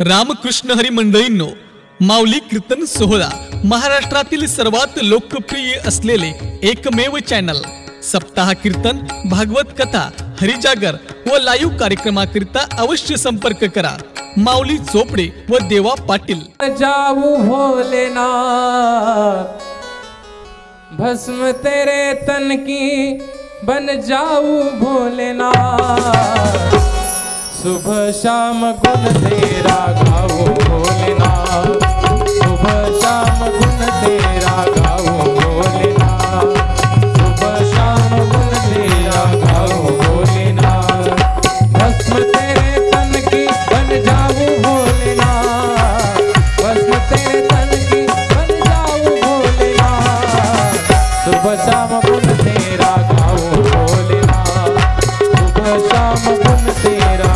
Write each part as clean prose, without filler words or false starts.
रामकृष्ण हरी मंडळींनो, माऊली कीर्तन सोहळा महाराष्ट्रातील सर्वात लोकप्रिय असलेले एकमेव चॅनल सप्ताह कीर्तन, भागवत कथा, हरिजागर व लाईव्ह कार्यक्रमाकरिता अवश्य संपर्क करा। माऊली चोपडे व देवा पाटील। जाऊ भोलेनाथ, भस्म तेरे तन की बन जाऊ भोलेनाथ, सुबह शाम गुण तेरा गाओ भोलेनाथ, सुबह शाम गुण तेरा गाओ भोलेनाथ, सुबह शाम गुण तेरा गाओ भोलेनाथ, भस्म तेरे तन की बन जाऊं भोलेनाथ, भस्म तेरे तन की बन जाऊं भोलेनाथ, सुबह शाम गुण तेरा गाओ भोलेनाथ, सुबह शाम गुण तेरा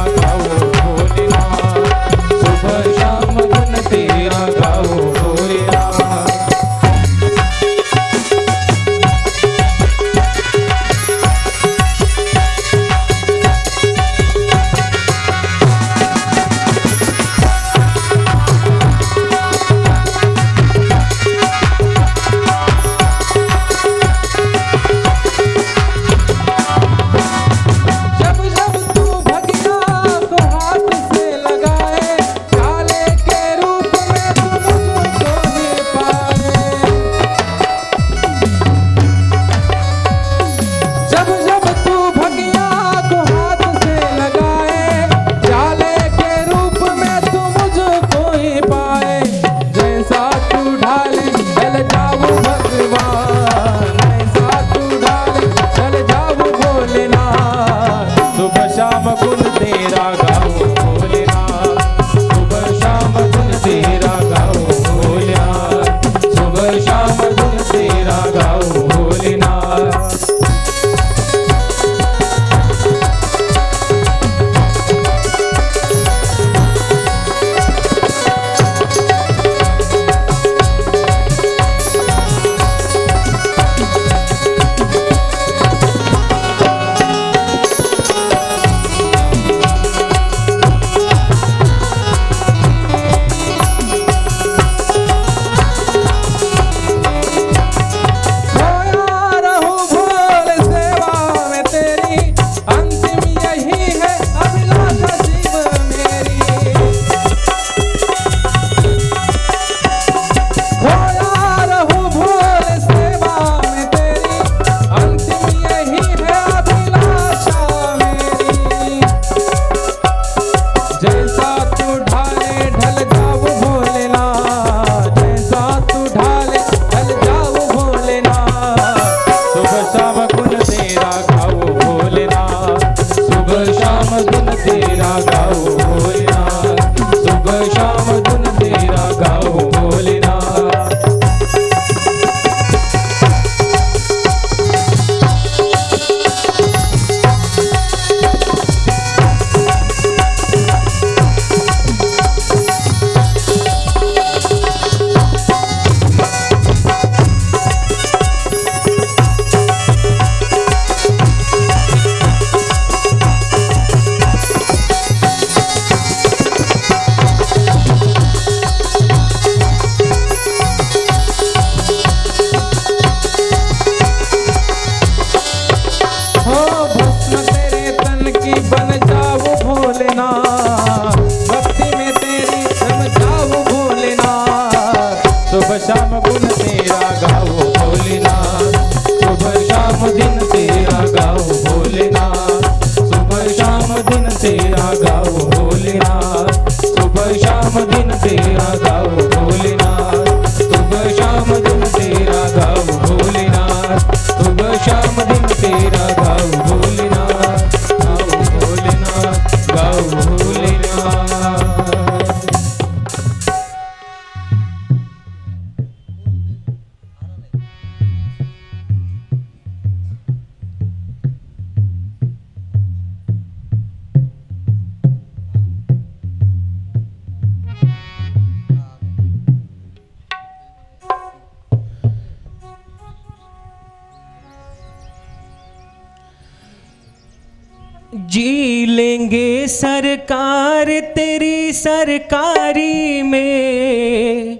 लेंगे सरकार तेरी सरकारी में,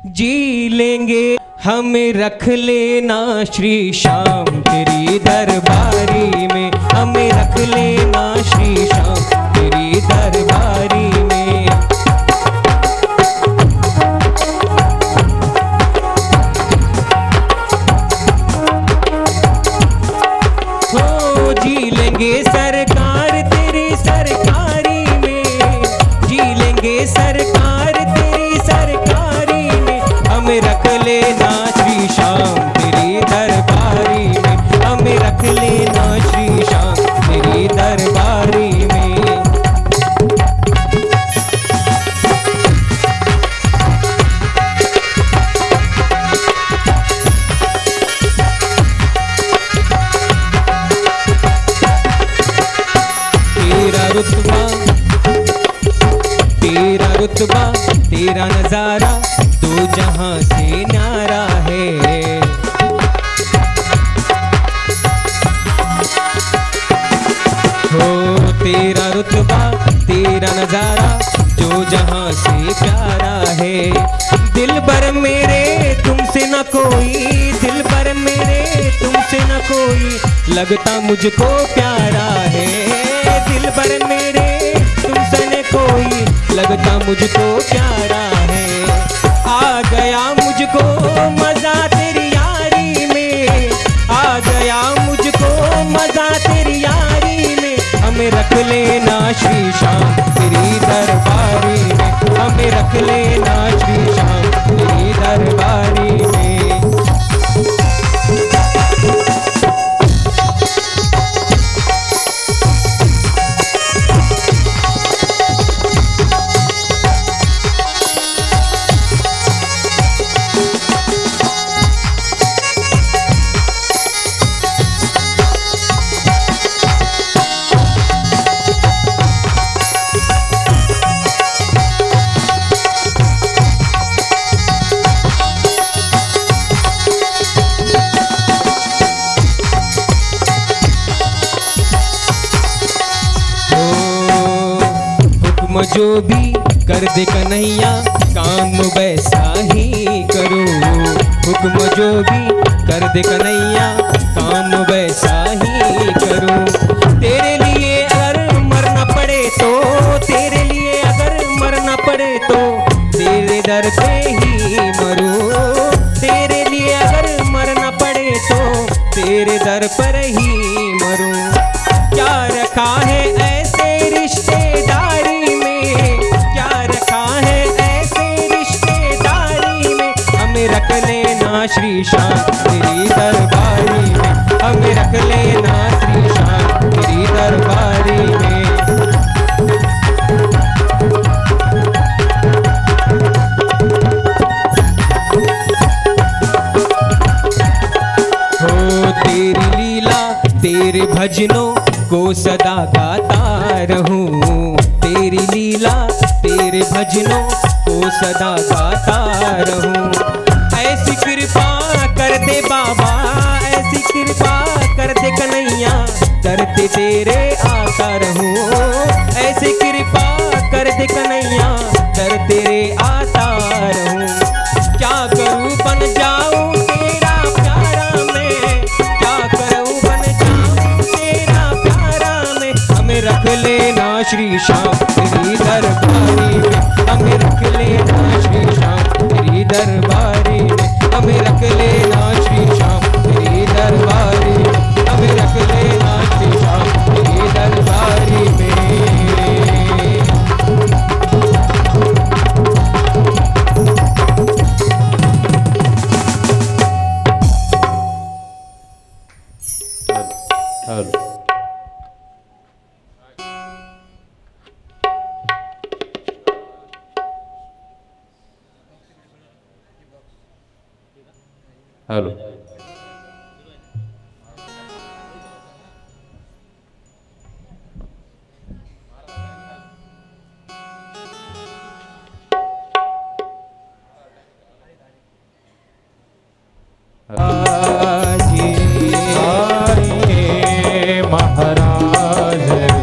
जी लेंगे हमें रख लेना श्री श्याम तेरी दरबारी में, हमें रख लेना श्री श्याम तेरी दरबारी में। हो जी लेंगे सरकार तेरी सरकारी में, जी लेंगे सरकार तेरी सरकारी में, हमें रख लेना श्री श्याम तेरी दरबारी में, हमें रख लेना श्री श्याम तेरी दरबारी में। तेरा रुतबा तेरा नजारा दो जहां से न्यारा है। हो तेरा रुतबा तेरा नजारा जो जहां से प्यारा है। दिल भर मेरे तुमसे न कोई, दिल भर मेरे तुमसे न कोई, लगता मुझको प्यारा है। दिल भर मेरे तुमसे न कोई, लगता मुझको प्यारा है। आ गया मुझको मजा तेरी यारी में, आ गया मुझको मजा तेरी यारी में, हमें रख लेना श्री श्याम तेरी दरबारी में, हमें रख लेना श्री श्याम तेरी दरबारी में। जो भी कर दे कन्हैया काम वैसा ही करो, हुक्म जो भी कर दे कन्हैया काम वैसा ही करो। तेरे लिए अगर मरना पड़े तो, तेरे लिए अगर मरना पड़े तो, तेरे दर पे ही मरो। तेरे लिए अगर मरना पड़े तो, तेरे दर पर ही मरो। क्या रखा है ऐसे रिश्तेदारी में, क्या रखा है ऐसे रिश्तेदारी में, हमें रख लेना श्री श्याम तेरी दरबारी में, हमें रख लेना श्री श्याम तेरी दरबारी में। हो तेरी लीला तेरे भजनों को सदा गाता रहूं, तेरी लीला तेरे भजनों को सदा गाता रहूं। ऐसी कृपा कर दे बाबा, ऐसी कृपा कर दे कन्हैया, करते तेरे आता रहूं। ऐसी कृपा कर दे कन्हैया, कर तेरे आता रहूं। क्या करूं बन जाऊं तेरा प्यारा मैं, क्या करूं बन जाऊं तेरा प्यारा मैं, हमें रख लेना श्री श्याम तेरी दरबारी में, हमें रख लेना श्री श्याम तेरी दरबारी में, हमें रख लेना श्री श्याम तेरी दरबारी में, हमें रख लेना श्री श्याम तेरी दरबारी में। हेलो महाराज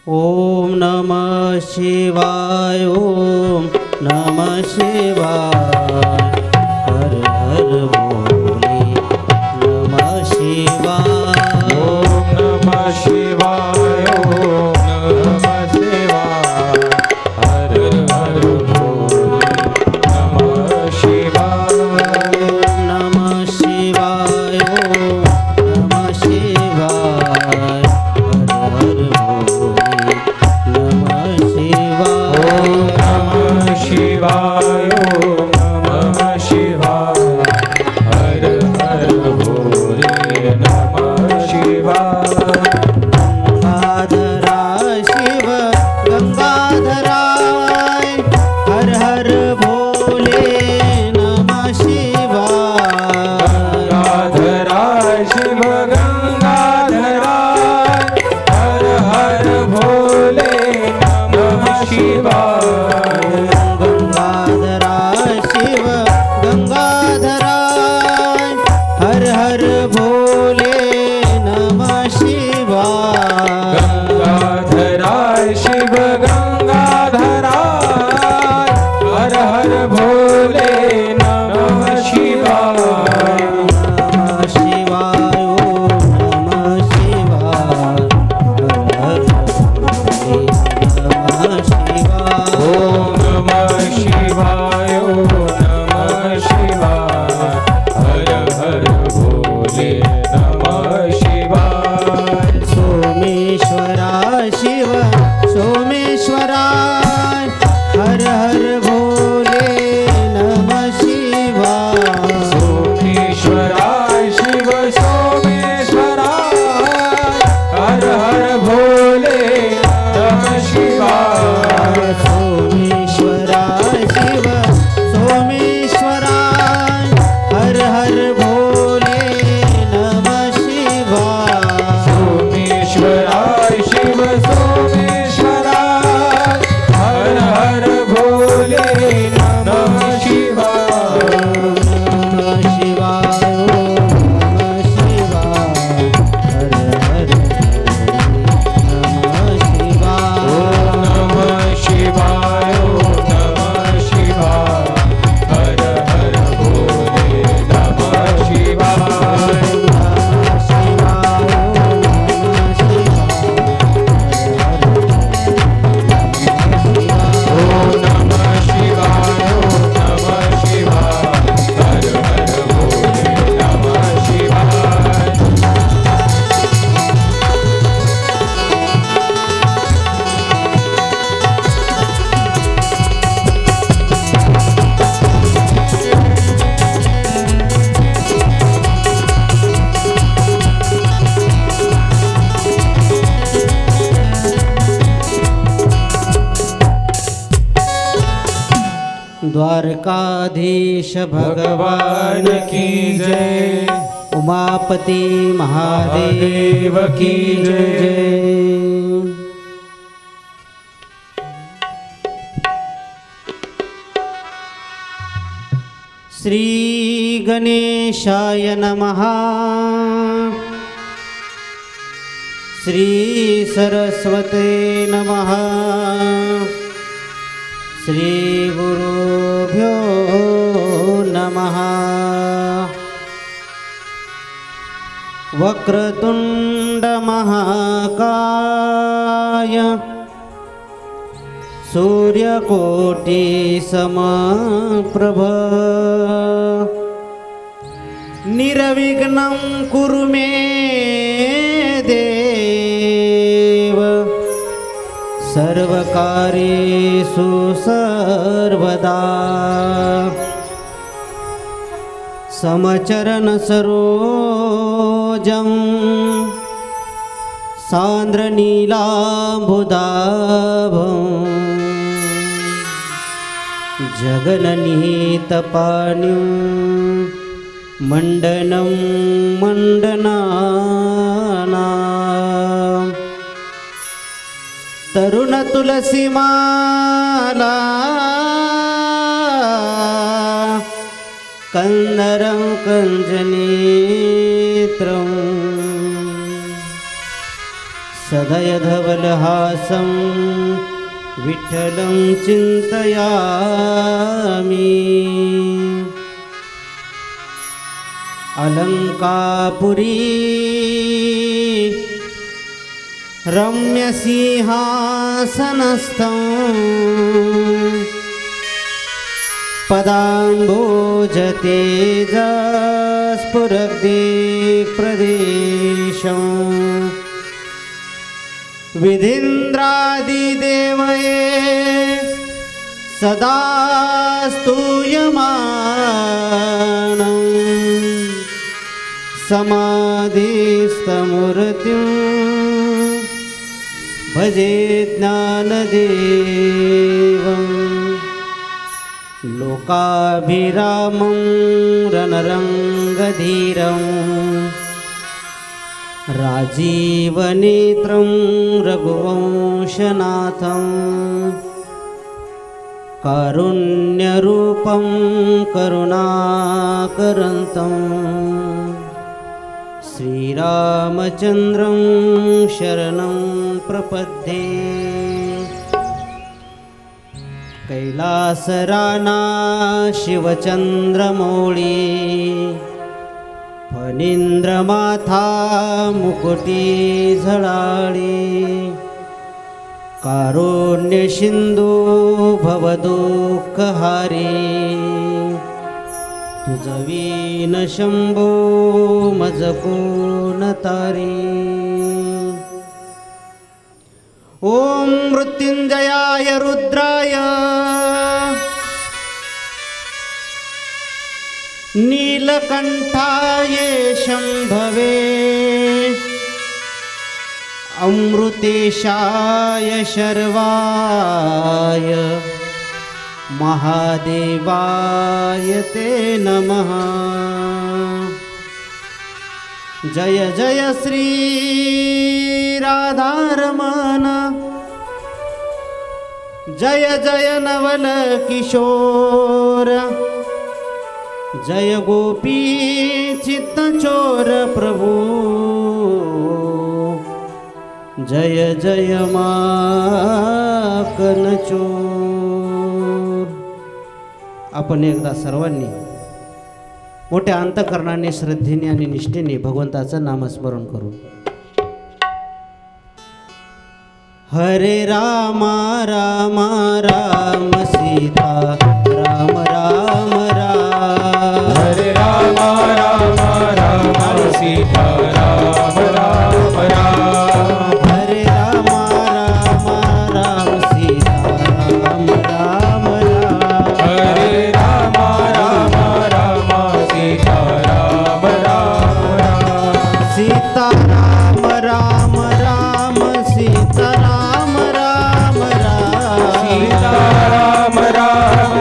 ओम नमः शिवाय, ओम नमः शिवाय, हर हर भोले नमः शिवाय। ओम नमः शिवाय, ओम नमः शिवाय, हर हर भोले नमः शिवाय। ओम नमः शिवाय, ओम नमः शिवाय, हर हर भोले नमः शिवाय। नमः शिवाय, ओम नमः शिवाय, हर हर भोले नमः शिवाय। गंगाधरा शिव गंगाधराय, हर हर भोले नमः शिवाय। गंगाधराय शिव गंगाधराय, हर हर भोले नमः शिवाय। गंगाधरा शिव गंगाधराय, हर हर भोले नमः शिवाय। गंगाधराय शिव गंगाधराय, हर हर भोले नमः शिवाय। नमः शिवाय, ओम नमः शिवाय, हर हर भोले नमः शिवाय। ओम नमः शिवाय, ओम नमः शिवाय, हर हर भोले नमः शिवाय। सोमेश्वरा शिव सोमेश्वराय, हर हर भोले नमः शिवाय। सोमेश्वराय शिव सोमेश्वराय, हर हर भोले नमः शिवाय। सोमेश्वराय शिव सोमेश्वराय, हर हर भोले नमः शिवाय। सोमेश्वराय शिव सोमेश्वराय, हर हर भोले नमः शिवाय। नमः शिवाय, ओम नमः शिवाय, हर हर भोले नमः शिवाय। ओम नमः शिवाय, ओम नमः शिवाय, हर हर भोले नमः शिवाय। ओम नमः शिवाय, ओम नमः शिवाय, हर हर भोले नमः शिवाय। द्वारकाधीश भगवान की जय, उमापति महादेव की जय। श्री गणेशाय नमः, श्री सरस्वते नमः, श्री गुरुभ्यो नमः। वक्रतुंड महाकाय, सूर्यकोटि समप्रभ, निर्विघ्नं कुरु मे देव, सर्वकार्येषु सर्वदा। समचरण सरोजं सान्द्रनीलाम्बुदाभं, जगन्नीतपाणिं मण्डनं मण्डनानां, तरुणतुलसीमाला कंदरं कञ्जनेत्रम्, सदयधवलहासं विठ्ठलं चिन्तयामि अलङ्कापुरी रम्यसिंहासनस्थं पदाम्बोजतेजस्फुरद्दिक्प्रदेशं विधीन्द्रादिदेवये सदा स्तूयमानं समाधिस्थमूर्तिं भजे ज्ञानदेवं लोकाभिरामं रणरङ्गधीरं राजीवनेत्रं रघुवंशनाथं कारुण्यरूपं करुणाकरन्तं श्रीरामचन्द्रं शरणं प्रपद्ये कैलासराना शिवचन्द्रमौळी फणीन्द्रमाथा मुकुटी झळाळी कारुण्यसिंधू भवदुःखहारी तुझवीन शंभो मज कोण तारी ओम मृत्युंजयाय रुद्राय नीलकंठाय शंभवे अमृतेशाय शर्वाय महादेवाय ते नमः जय जय श्री राधारमण जय जय नवल किशोर जय गोपी चित्तचोर प्रभु जय जय माकनचोर। आपण एकदा सर्वांनी मोठ्या अंतकरणाने श्रद्धेने आणि निष्ठेने भगवंताचं नामस्मरण करू। हरे राम राम राम सीता राम राम राम हरे राम राम राम सीता राम राम राम हरे राम राम राम सीता राम राम राम हरे राम राम राम सीता राम राम राम सीता राम राम राम सीता राम राम राम सीता राम राम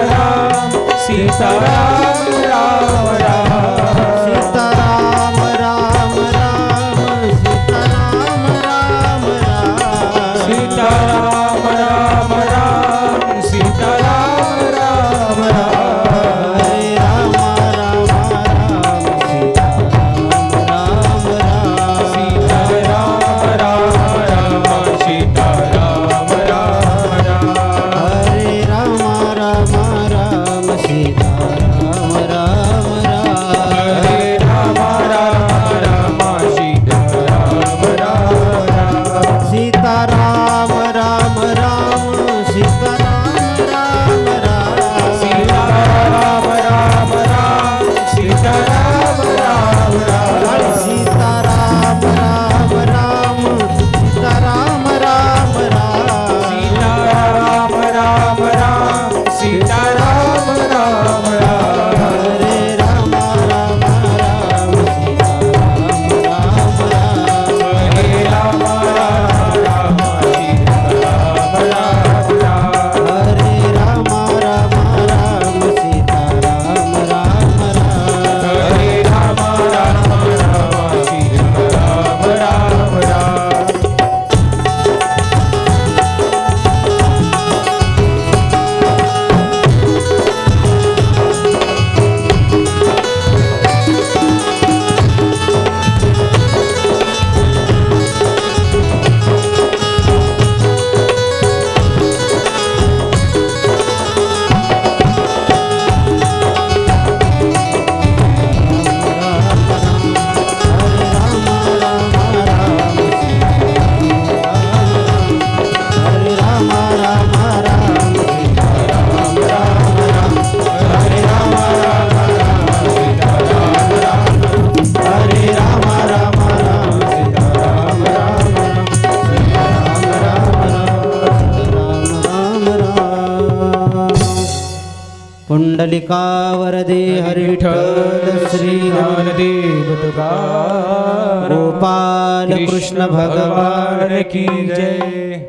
वरदे हरी विठ्ठल श्री ज्ञानदेव तुकाराम गोपाल कृष्ण भगवान की जय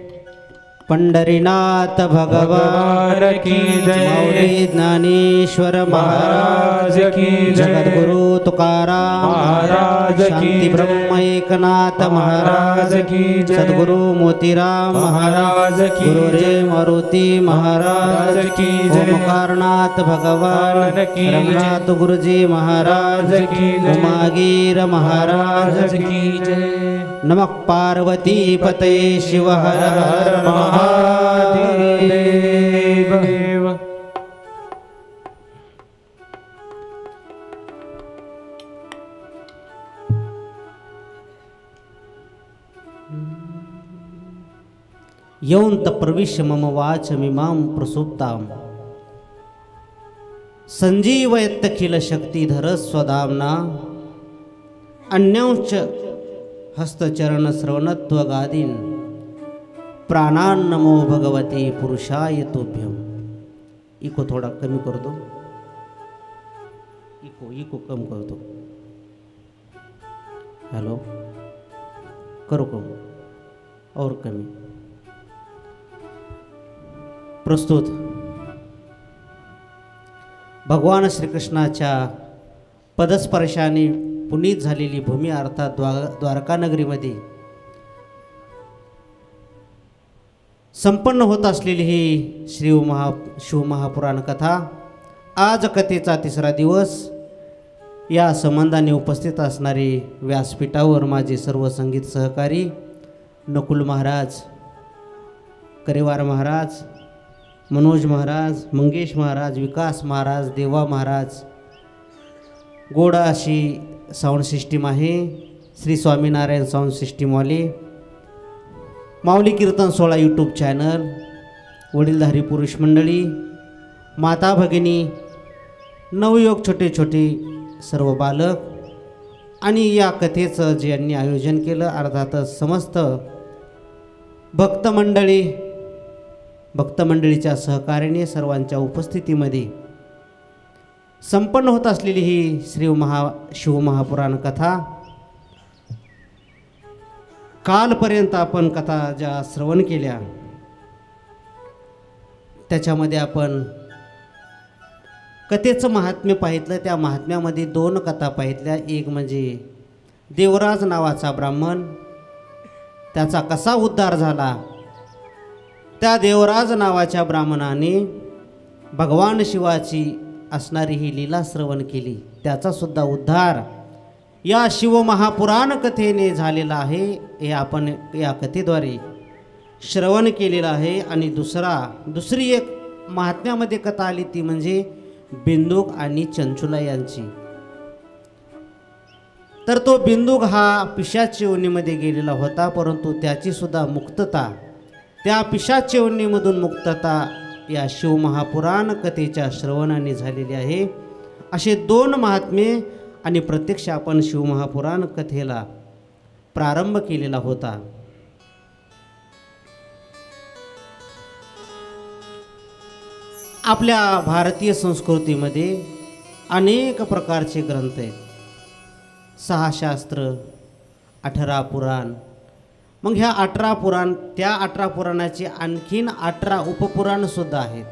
पंढरीनाथ भगवान की जय माऊली ज्ञानेश्वर महाराज की जय जगद्गुरु तुकाराम महाराज की शांती ब्रह्म एकनाथ महाराज की जय सद्गुरु मोतीराम महाराज की गुरुरे मारुती महाराज की जय ओंकारनाथ भगवान की जय रघुनाथ गुरुजी महाराज की जय उमागीर महाराज की जय नमः पार्वती पते शिव हर हर महादेव यौंत प्रविश्य मम वाच मिमां प्रसुप्तां संजीवयत्तखिल शक्तिधर स्वदाम्ना अन्यांच हस्तचरण श्रवणत्व गादीन प्राणान नमो भगवते पुरुषाय तुभ्यम। इको थोड़ा कमी कर दो, इको कम कर दो। हेलो करो कम और कमी। प्रस्तुत भगवान श्रीकृष्णाच्या पदस्पर्शाने पुनीत झालेली भूमी अर्थात द्वारका नगरीमध्ये संपन्न होत असलेली ही शिवमहापुराण कथा आज कथेचा तिसरा दिवस। या संबंधाने उपस्थित असणारे व्यासपीठावर माझे सर्व संगीत सहकारी नकुल महाराज, करेवार महाराज, मनोज महाराज, मंगेश महाराज, विकास महाराज, देवा महाराज, गोडा अशी साऊंड सिस्टीम आहे, श्री स्वामीनारायण साऊंड सिस्टीमवाले, माऊली कीर्तन 16 यूट्यूब चॅनल, वडीलधारी पुरुष मंडळी, माता भगिनी, नवयुवक, छोटे छोटे सर्व बालक आणि या कथेचं ज्यांनी आयोजन केलं अर्थातच समस्त भक्तमंडळीच्या सहकार्याने सर्वांच्या उपस्थितीमध्ये संपन्न होत असलेली ही शिवमहापुराण कथा। कालपर्यंत आपण कथा ज्या श्रवण केल्या त्याच्यामध्ये आपण कथेचं महात्म्य पाहितलं। त्या महात्म्यामध्ये 2 कथा पाहितल्या। एक म्हणजे देवराज नावाचा ब्राह्मण, त्याचा कसा उद्धार झाला। त्या देवराज नावाच्या ब्राह्मणाने भगवान शिवाची असणारी ही लीला श्रवण केली, त्याचा सुद्धा उद्धार या शिवमहापुराण कथेने झालेला आहे। हे आपण या कथेद्वारे श्रवण केलेलं आहे। आणि दुसरी एक महात्म्यामध्ये कथा आली ती म्हणजे बिंदुक आणि चंचुला यांची। तर तो बिंदुक हा पिशाच योनीमध्ये गेलेला होता, परंतु त्याची सुद्धा मुक्तता, त्या पिशाच योनीमधून मुक्तता या शिवमहापुराण कथेच्या श्रवणाने झालेली आहे। असे 2 महात्मे आणि प्रत्यक्ष आपण शिवमहापुराण कथेला प्रारंभ केलेला होता। आपल्या भारतीय संस्कृतीमध्ये अनेक प्रकारचे ग्रंथ आहेत, 6 शास्त्र, 18 पुराण। मग ह्या 18 पुराण, त्या 18 पुराणाचे आणखीन 18 उपपुराणसुद्धा आहेत।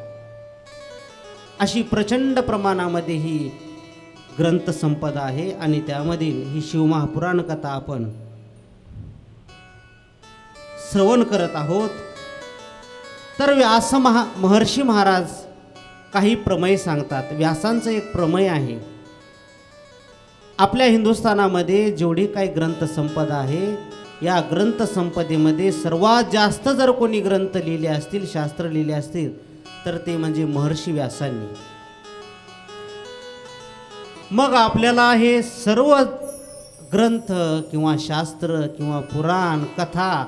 अशी प्रचंड प्रमाणामध्ये ही ग्रंथसंपदा आहे आणि त्यामधील ही शिवमहापुराण कथा आपण श्रवण करत आहोत। तर महर्षी महाराज काही प्रमेय सांगतात। व्यासांचं एक प्रमेय आहे, आपल्या हिंदुस्थानामध्ये जेवढी काही ग्रंथसंपदा आहे या ग्रंथसंपदेमध्ये सर्वात जास्त जर कोणी ग्रंथ लिहिले असतील, शास्त्र लिहिले असतील तर ते म्हणजे महर्षी व्यासांनी। मग आपल्याला हे सर्व ग्रंथ किंवा शास्त्र किंवा पुराण कथा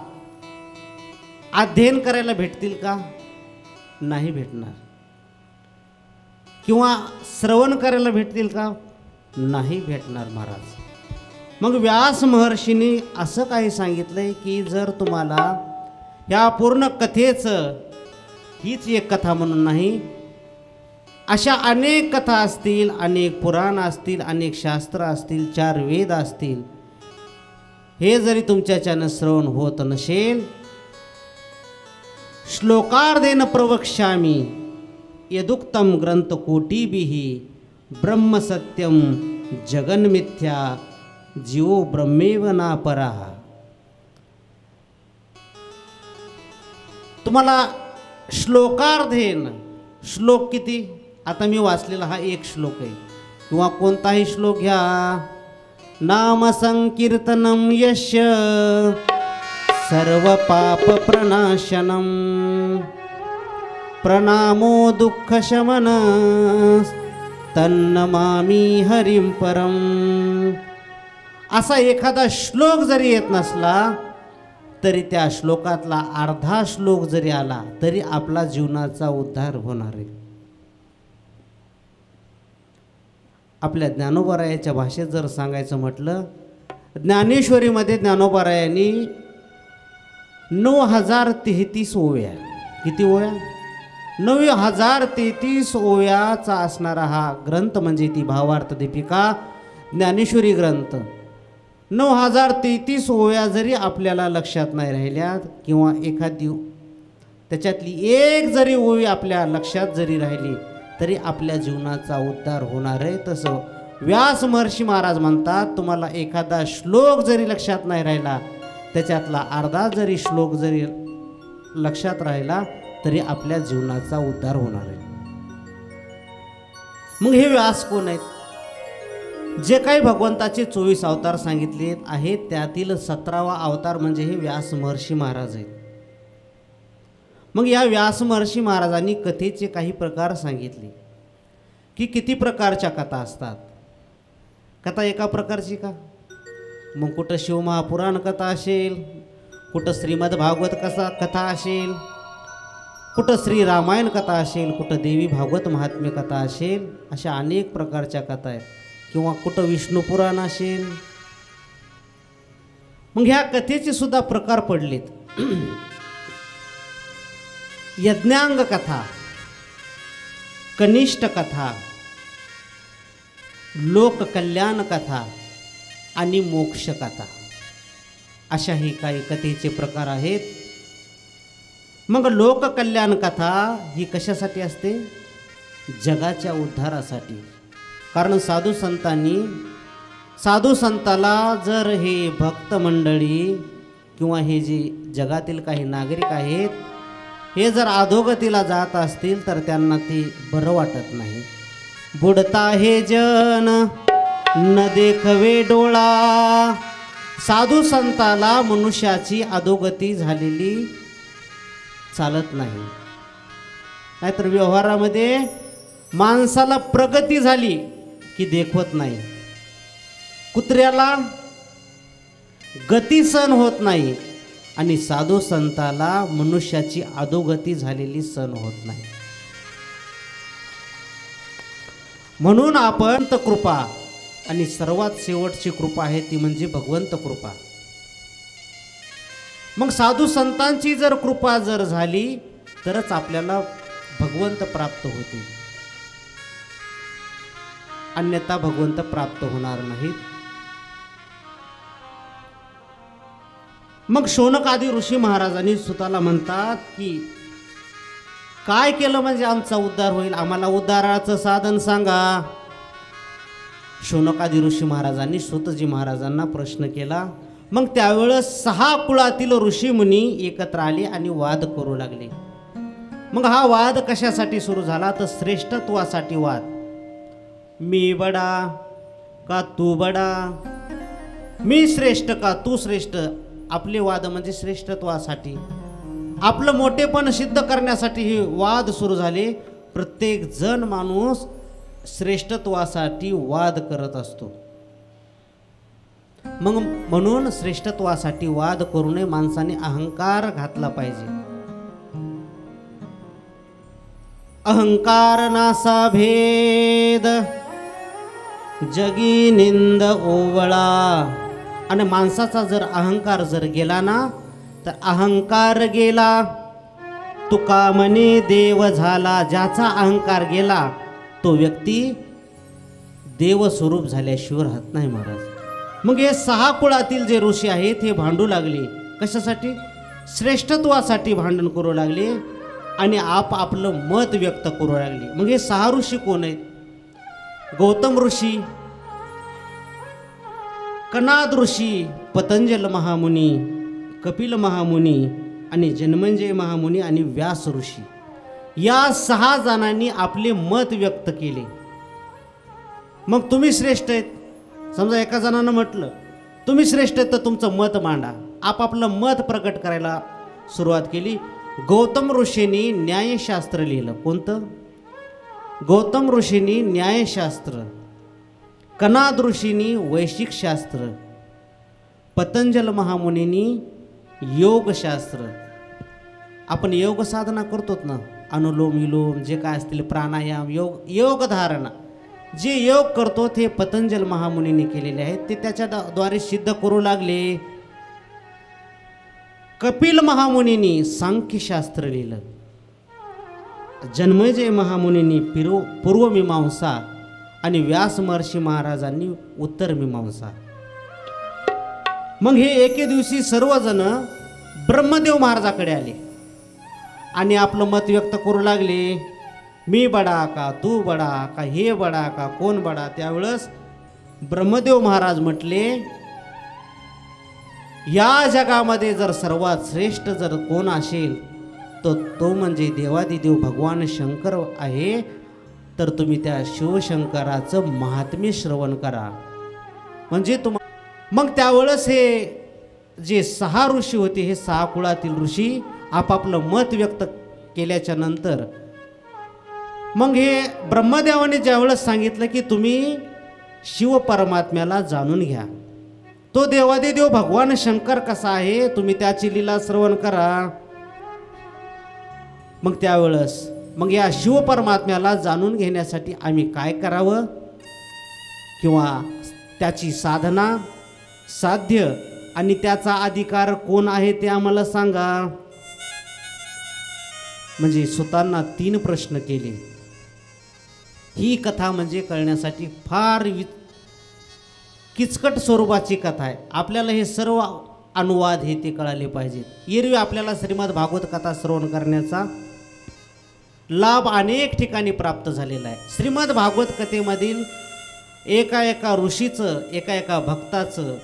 अध्ययन करायला भेटतील का? नाही भेटणार। किंवा श्रवण करायला भेटतील का? नाही भेटणार महाराज। मग व्यास महर्षींनी असं काही सांगितलंय की जर तुम्हाला या पूर्ण कथेचं, हीच एक कथा म्हणून नाही अशा अनेक कथा असतील, अनेक पुराण असतील, अनेक शास्त्र असतील, 4 वेद असतील. हे जरी तुमच्याच्यानं श्रवण होत नसेल, श्लोकार्धेन प्रवक्ष्यामि यदुक्तम ग्रंथकोटिभिः ब्रह्मसत्यम जगन्मिथ्या जीवो ब्रह्मेव नापरः. तुम्हाला श्लोकार्धेन, श्लोक किती? आता मी वाचलेला हा एक श्लोक आहे, किंवा कोणताही श्लोक घ्या. नाम संकीर्तनम यस्य सर्व पाप प्रणाशनम प्रणामो दुःख शमन तन्नमामि हरिं परम. असा एखादा श्लोक जरी येत नसला तरी त्या श्लोकातला अर्धा श्लोक जरी आला तरी आपला जीवनाचा उद्धार होणार आहे. आपल्या ज्ञानोबारायाच्या भाषेत जर सांगायचं म्हटलं, ज्ञानेश्वरीमध्ये ज्ञानोबारायांनी 9033 ओव्या, किती ओव्या? 9033 ओव्याचा असणारा हा ग्रंथ म्हणजे ती भावार्थ दीपिका ज्ञानेश्वरी ग्रंथ. 9033 ओव्या जरी आपल्याला लक्षात नाही राहिल्या, किंवा एखादी त्याच्यातली एक जरी ओवी आपल्या लक्षात जरी राहिली तरी आपल्या जीवनाचा उद्धार होणार आहे. तसं व्यास महर्षी महाराज म्हणतात, तुम्हाला एखादा श्लोक जरी लक्षात नाही राहिला, त्याच्यातला अर्धा जरी श्लोक जरी लक्षात राहिला तरी आपल्या जीवनाचा उद्धार होणार आहे. मग हे व्यास कोण आहेत? जे काही भगवंताचे 24 अवतार सांगितले आहेत त्यातील 17वा अवतार म्हणजे हे व्यास महर्षी महाराज आहेत. मग या व्यास महर्षी महाराजांनी कथेचे काही प्रकार सांगितले की किती प्रकारच्या कथा असतात. कथा एका प्रकारची का? मग कुठं शिवमहापुराण कथा असेल, कुठं श्रीमद भागवत कथा असेल, कुठं श्री रामायण कथा असेल, कुठं देवी भागवत महात्म्य कथा असेल. अशा अनेक प्रकारच्या कथा आहेत. किंवा कुठं विष्णू पुराण असेल. मग ह्या कथेचे सुद्धा प्रकार पडलेत. यज्ञांग कथा, कनिष्ठ कथा, लोककल्याण कथा आणि मोक्ष कथा, अशा ही काही कथेचे प्रकार आहेत. मग लोककल्याण कथा ही कशासाठी असते? जगाच्या उद्धारासाठी. कारण साधू संताला जर हे भक्त मंडळी किंवा हे जे जगातील काही नागरिक आहेत हे जर अधोगतीला जात असतील तर त्यांना ते बरं वाटत नाही. बुडता हे जन न देखवे डोळा. साधू संताला मनुष्याची अधोगती झालेली चालत नाही. नाहीतर व्यवहारामध्ये माणसाला प्रगती झाली की देखवत नाही. कुत्र्याला गती सहन होत नाही आणि साधू संताला मनुष्याची अधोगती झालेली सहन होत नाही. म्हणून आपण कृपा आणि सर्वात शेवटची कृपा आहे ती म्हणजे भगवंत कृपा. मग साधू संतांची जर कृपा जर झाली तरच आपल्याला भगवंत प्राप्त होते, अन्यथा भगवंत प्राप्त होणार नाहीत. मग शौनक आदी ऋषी महाराजांनी स्वतःला म्हणतात की काय केलं म्हणजे आमचा उद्धार होईल, आम्हाला उद्धाराचं साधन सांगा. शौनक आदी ऋषी महाराजांनी सूतजी महाराजांना प्रश्न केला. मग त्यावेळेस 6 कुळातील ऋषी मुनी एकत्र आले आणि वाद करू लागले. मग हा वाद कशासाठी सुरू झाला तर श्रेष्ठत्वासाठी वाद. मी बडा का तू बडा, मी श्रेष्ठ का तू श्रेष्ठ. आपले वाद म्हणजे श्रेष्ठत्वासाठी, आपलं मोठेपण सिद्ध करण्यासाठी हे वाद सुरू झाले. प्रत्येक जण माणूस श्रेष्ठत्वासाठी वाद करत असतो. मग म्हणून श्रेष्ठत्वासाठी वाद करू नये, माणसाने अहंकार घातला पाहिजे. अहंकार नासा भेद जगी निंद ओवळा. आणि माणसाचा जर अहंकार जर गेला ना तर अहंकार गेला तुका म्हणे देव झाला. ज्याचा अहंकार गेला तो व्यक्ती देवस्वरूप झाल्याशिवाय राहत नाही महाराज. मग हे 6 कुळातील जे ऋषी आहेत हे भांडू लागले. कशासाठी? श्रेष्ठत्वासाठी भांडण करू लागले आणि आपलं मत व्यक्त करू लागले. मग हे 6 ऋषी कोण आहेत? गौतम ऋषी, कनाद ऋषी, पतंजल महामुनी, कपिल महामुनी आणि जन्मेजय महामुनी आणि व्यास ऋषी. या 6 जणांनी आपले मत व्यक्त केले. मग तुम्ही श्रेष्ठ आहेत. समजा एका जणानं म्हटलं तुम्ही श्रेष्ठ आहेत तर तुमचं मत मांडा. आपापलं मत प्रकट करायला सुरुवात केली. गौतम ऋषींनी न्यायशास्त्र लिहिलं. कोणतं? गौतम ऋषींनी न्यायशास्त्र, कनाद ऋषींनी वैशिकशास्त्र, पतंजल महामुनींनी योगशास्त्र. आपण योग साधना करतोत ना, अनुलोम विलोम जे काय असतील, प्राणायाम, योग धारणा, जे योग करतो ते पतंजल महामुनींनी केलेले आहेत. ते त्याच्याद्वारे सिद्ध करू लागले. कपिल महामुनींनी सांख्यशास्त्र लिहिलं. जन्मेजय महामुनींनी पूर्वमीमांसा आणि व्यास महर्षी महाराजांनी उत्तरमीमांसा. मग हे एके दिवशी सर्वजण ब्रह्मदेव महाराजाकडे आले आणि आपलं मत व्यक्त करू लागले. मी बडा का तू बडा का, हे बडा का कोण बडा. त्यावेळेस ब्रह्मदेव महाराज म्हटले, या जगामध्ये जर सर्वात श्रेष्ठ जर कोण असेल तर तो म्हणजे देवादिदेव भगवान शंकर आहे. तर तुम्ही त्या शिवशंकराचं महात्म्य श्रवण करा. म्हणजे मग त्यावेळेस हे जे 6 ऋषी होते, हे 6 कुळातील ऋषी आपापलं मत व्यक्त केल्याच्या नंतर मग हे ब्रह्मदेवाने ज्यावेळेस सांगितलं की तुम्ही शिव परमात्म्याला जाणून घ्या, तो देवादिदेव भगवान शंकर कसा आहे, तुम्ही त्याची लीला श्रवण करा. मग त्यावेळेस मग या शिव परमात्म्याला जाणून घेण्यासाठी आम्ही काय करावं किंवा त्याची साधना, साध्य आणि त्याचा अधिकार कोण आहे ते आम्हाला सांगा. म्हणजे सुतांना 3 प्रश्न केले. ही कथा म्हणजे कळण्यासाठी फार किचकट स्वरूपाची कथा आहे. आपल्याला हे सर्व अनुवाद हे ते कळाले पाहिजेत. एरवी आपल्याला श्रीमद भागवत कथा श्रवण करण्याचा लाभ अनेक ठिकाणी प्राप्त झालेला आहे. श्रीमद भागवत कथेमधील एका ऋषीचं, एका भक्ताचं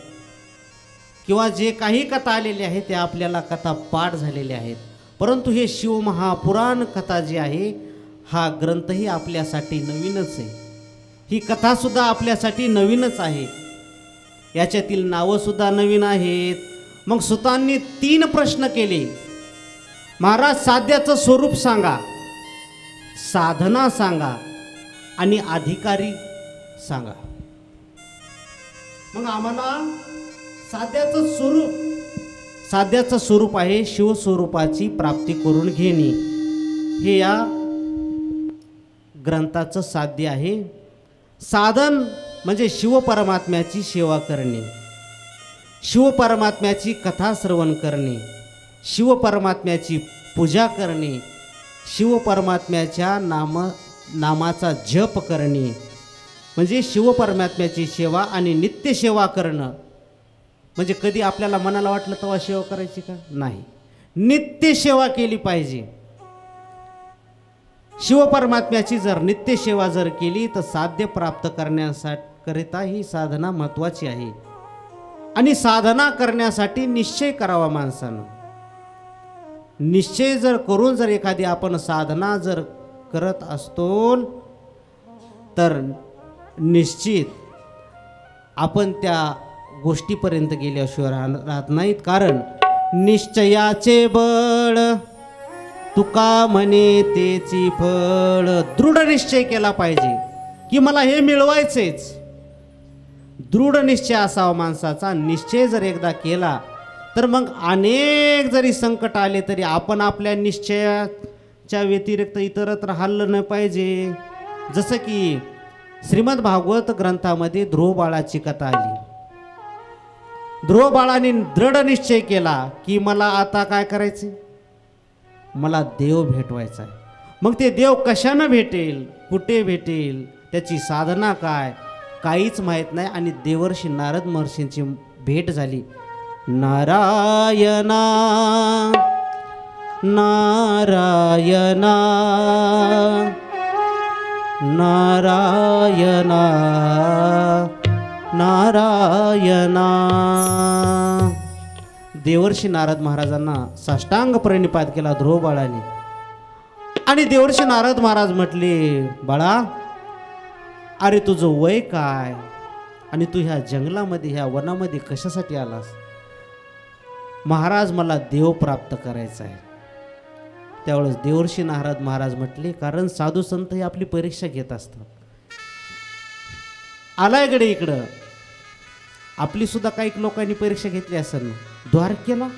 किंवा जे काही कथा आलेली आहे ते आपल्याला कथा पाठ झालेल्या आहेत. परंतु हे शिवमहापुराण कथा जी आहे, हा ग्रंथही आपल्यासाठी नवीनच आहे. ही कथासुद्धा आपल्यासाठी नवीनच आहे. याच्यातील नावंसुद्धा नवीन आहेत. मग सुतांनी 3 प्रश्न केले. महाराज, साध्याचं स्वरूप सांगा, साधना सांगा आणि अधिकारी सांगा. मग आम्हाला साध्याचं स्वरूप आहे शिवस्वरूपाची प्राप्ती करून घेणे. हे या ग्रंथाचं साध्य आहे. साधन म्हणजे शिवपरमात्म्याची सेवा करणे, शिवपरमात्म्याची कथा श्रवण करणे, शिवपरमात्म्याची पूजा करणे, शिवपरमात्म्याच्या नामाचा जप करणे, म्हणजे शिवपरमात्म्याची सेवा आणि नित्य सेवा करणं. म्हणजे कधी आपल्याला मनाला वाटलं तेव्हा सेवा करायची का? नाही, नित्य सेवा केली पाहिजे. शिवपरमात्म्याची जर नित्य सेवा जर केली तर साध्य प्राप्त करण्याकरिता ही साधना महत्त्वाची आहे. आणि साधना करण्यासाठी निश्चय करावा माणसानं. निश्चय जर करून जर एखादी आपण साधना जर करत असतो तर निश्चित आपण त्या गोष्टीपर्यंत गेल्याशिवाय राहत नाहीत. कारण निश्चयाचे बळ तुका म्हणे तेची फळ. दृढ निश्चय केला पाहिजे की मला हे मिळवायचेच. दृढ निश्चय असावा माणसाचा. निश्चय जर एकदा केला तर मग अनेक जरी संकट आले तरी आपण आपल्या निश्चयाच्या व्यतिरिक्त इतरत्र हललं नाही पाहिजे. जसं की श्रीमद भागवत ग्रंथामध्ये ध्रुव बाळाची कथा आली. ध्रुव बाळाने दृढ निश्चय केला की मला आता काय करायचे, मला देव भेटवायचा आहे, मग ते देव कशानं भेटेल, कुठे भेटेल, त्याची साधना काय, काहीच माहीत नाही. आणि देवर्षी नारद महर्षींची भेट झाली. नारायणा नारायणा नारायणा नारायणा. देवर्षी नारद महाराजांना साष्टांग प्रणिपात केला ध्रुव बाळाने. आणि देवर्षी नारद महाराज म्हटले, बाळा, अरे तुझं वय काय आणि तू ह्या जंगलामध्ये, ह्या वनामध्ये कशासाठी आलास? महाराज, मला देव प्राप्त करायचा आहे. त्यावेळेस देवर्षी नारद महाराज म्हटले, कारण साधू संत हे आपली परीक्षा घेत असतात. आलाय गडे इकडं, आपली सुद्धा काही लोकांनी परीक्षा घेतली असेल ना. द्वारकेला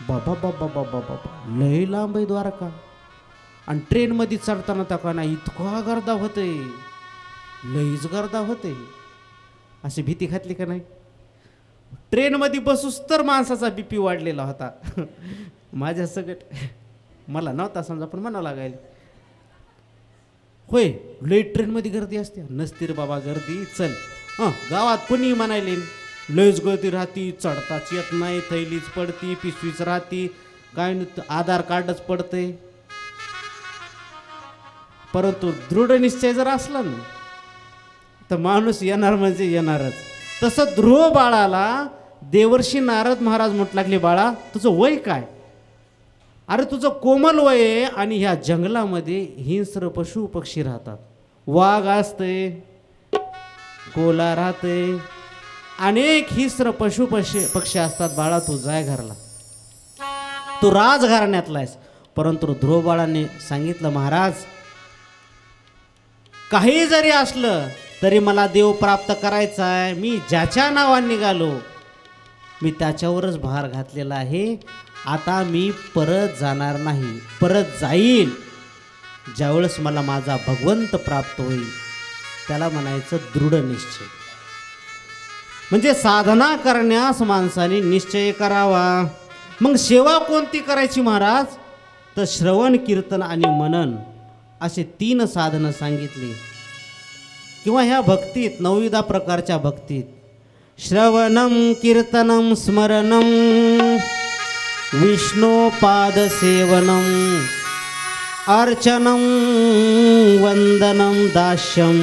बाबा बाबा बाबा बाबा लय लांब आहे द्वारका. आणि ट्रेनमध्ये चढताना त्या ना इतका गर्दा होते, लईच गर्दा होते. अशी भीती घातली का नाही? ट्रेनमध्ये बसूस तर माणसाचा बीपी वाढलेला होता. माझ्या सगट मला नव्हता समजा, पण म्हणा लागायला, होय लई ट्रेनमध्ये गर्दी असते. नसती रे बाबा गर्दी, चल. गावात कोणी म्हणायले लईच गर्दी राहती, चढताच येत नाही, थैलीच पडती, पिशवीच राहती, काय आधार कार्डच पडते. परंतु दृढ निश्चय जर असला ना तर माणूस येणार म्हणजे येणारच. तसं ध्रुव बाळाला देवर्षी नारद महाराज म्हटू लागले, बाळा तुझं वय काय? अरे तुझं कोमल वय आहे आणि ह्या जंगलामध्ये हिंस्र पशु पक्षी राहतात. वाघ असते, कोला राहते, अनेक हिंस्र पशु पक्षी असतात. बाळा तू जाय घरला, तू राजघराण्यातला आहेस. परंतु ध्रुव बाळाने सांगितलं, महाराज काही जरी असलं तरी मला देव प्राप्त करायचा आहे. मी ज्याच्या नावाने निघालो मी त्याच्यावरच भार घातलेला आहे. आता मी परत जाणार नाही, परत जाईल ज्यावेळेस मला माझा भगवंत प्राप्त होईल. त्याला म्हणायचं दृढ निश्चय. म्हणजे साधना करण्यास माणसाने निश्चय करावा. मग सेवा कोणती करायची महाराज? तर श्रवण, कीर्तन आणि मनन असे 3 साधनं सांगितली. किंवा ह्या भक्तीत 9 प्रकारच्या भक्तीत श्रवणम, कीर्तनम, स्मरणम, विष्णुपादसेवनम, अर्चनम, वंदनम, दास्यम,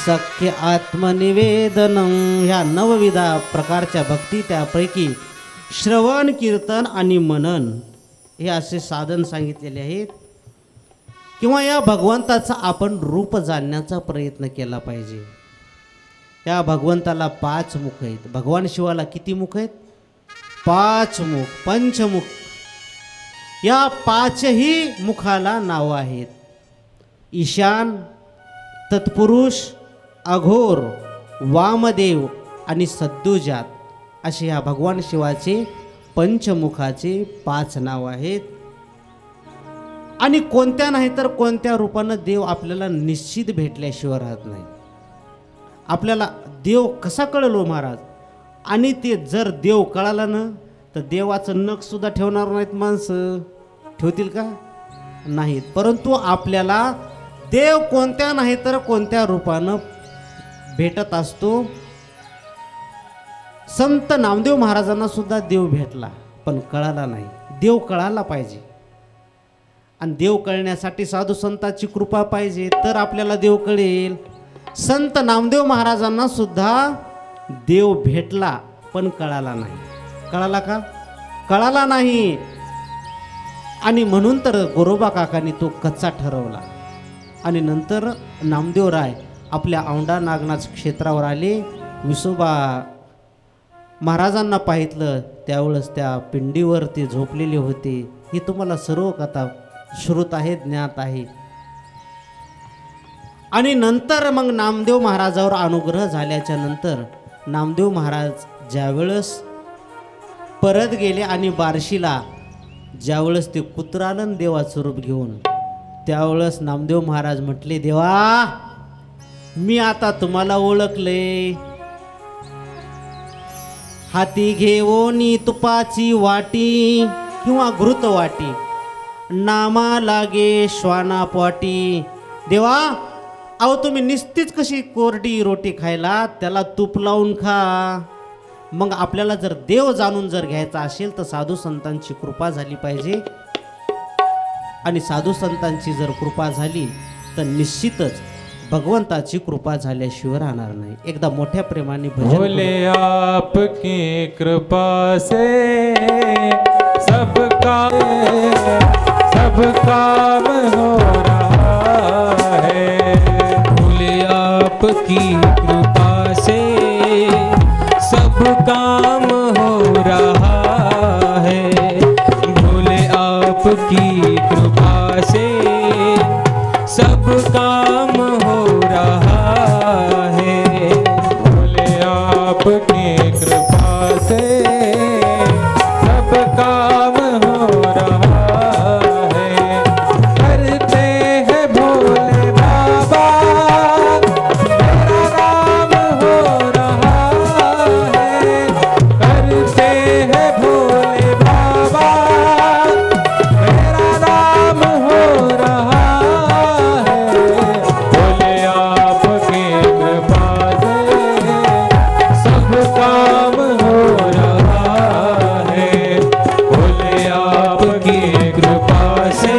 सख्य आत्मनिवेदनम, ह्या 9 प्रकारच्या भक्ती, त्यापैकी श्रवण, कीर्तन आणि मनन हे असे साधन सांगितलेले आहेत. किंवा या भगवंताचा आपण रूप जाणण्याचा प्रयत्न केला पाहिजे. या भगवंताला 5 मुख आहेत. भगवान शिवाला किती मुख आहेत? 5 मुख, पंचमुख. या 5ही मुखाला नावं आहेत. ईशान, तत्पुरुष, अघोर, वामदेव आणि सद्दुजात असे ह्या भगवान शिवाचे पंचमुखाचे 5 नाव आहेत. आणि कोणत्या नाही तर कोणत्या रूपानं देव आपल्याला निश्चित भेटल्याशिवाय राहत नाही. आपल्याला देव कसा कळलो महाराज? आणि ते जर देव कळाला ना तर देवाचं नख सुद्धा ठेवणार नाहीत माणसं. ठेवतील का? नाहीत. परंतु आपल्याला देव कोणत्या नाही तर कोणत्या रूपानं भेटत असतो. संत नामदेव महाराजांना सुद्धा देव भेटला पण कळाला नाही. देव कळाला पाहिजे. आणि देव कळण्यासाठी साधू संतांची कृपा पाहिजे, तर आपल्याला देव कळेल. संत नामदेव महाराजांना सुद्धा देव भेटला पण कळाला नाही. कळाला का? कळाला नाही. आणि म्हणून तर गोरोबा काकांनी तो कच्चा ठरवला. आणि नंतर नामदेवराय आपल्या औंढा नागनाथ क्षेत्रावर आले. विसोबा महाराजांना पाहितलं, त्यावेळेस त्या पिंडीवर ते झोपलेले होते. ही तुम्हाला सर्व कथा श्रुत आहे, ज्ञात आहे. आणि नंतर मग नामदेव महाराजावर अनुग्रह झाल्याच्या नंतर नामदेव महाराज ज्यावेळेस परत गेले आणि बार्शीला ज्यावेळेस ते कुत्रालन देवाचं रूप घेऊन, त्यावेळेस नामदेव महाराज म्हटले, देवा मी आता तुम्हाला ओळखले. हाती घेऊन तुपाची वाटी किंवा घृत वाटी नामा लागे श्वाना पोटी. देवा, अहो तुम्ही निस्तीच कशी कोरडी रोटी खायला, त्याला तूप लावून खा. मग आपल्याला जर देव जाणून जर घ्यायचा असेल तर साधू संतांची कृपा झाली पाहिजे. आणि साधू संतांची जर कृपा झाली तर निश्चितच भगवंताची कृपा झाल्याशिवाय राहणार नाही. एकदा मोठ्या प्रेमाने भजन भोले आपकी कृपा से सब काम हो रहा है. भोले आपकी कृपा से सब काम हो रहा है. भोले आपकी कृपा से सब काम हो रहा है. भोले आपकी कृपा से सब काम हो रहा है. करते हैं भोले बाबा मेरा नाम हो रहा है. करते हैं भोले बाबा मेरा नाम हो रहा है. भोले आपकी कृपा से सब काम हो रहा है. भोले आपकी कृपा से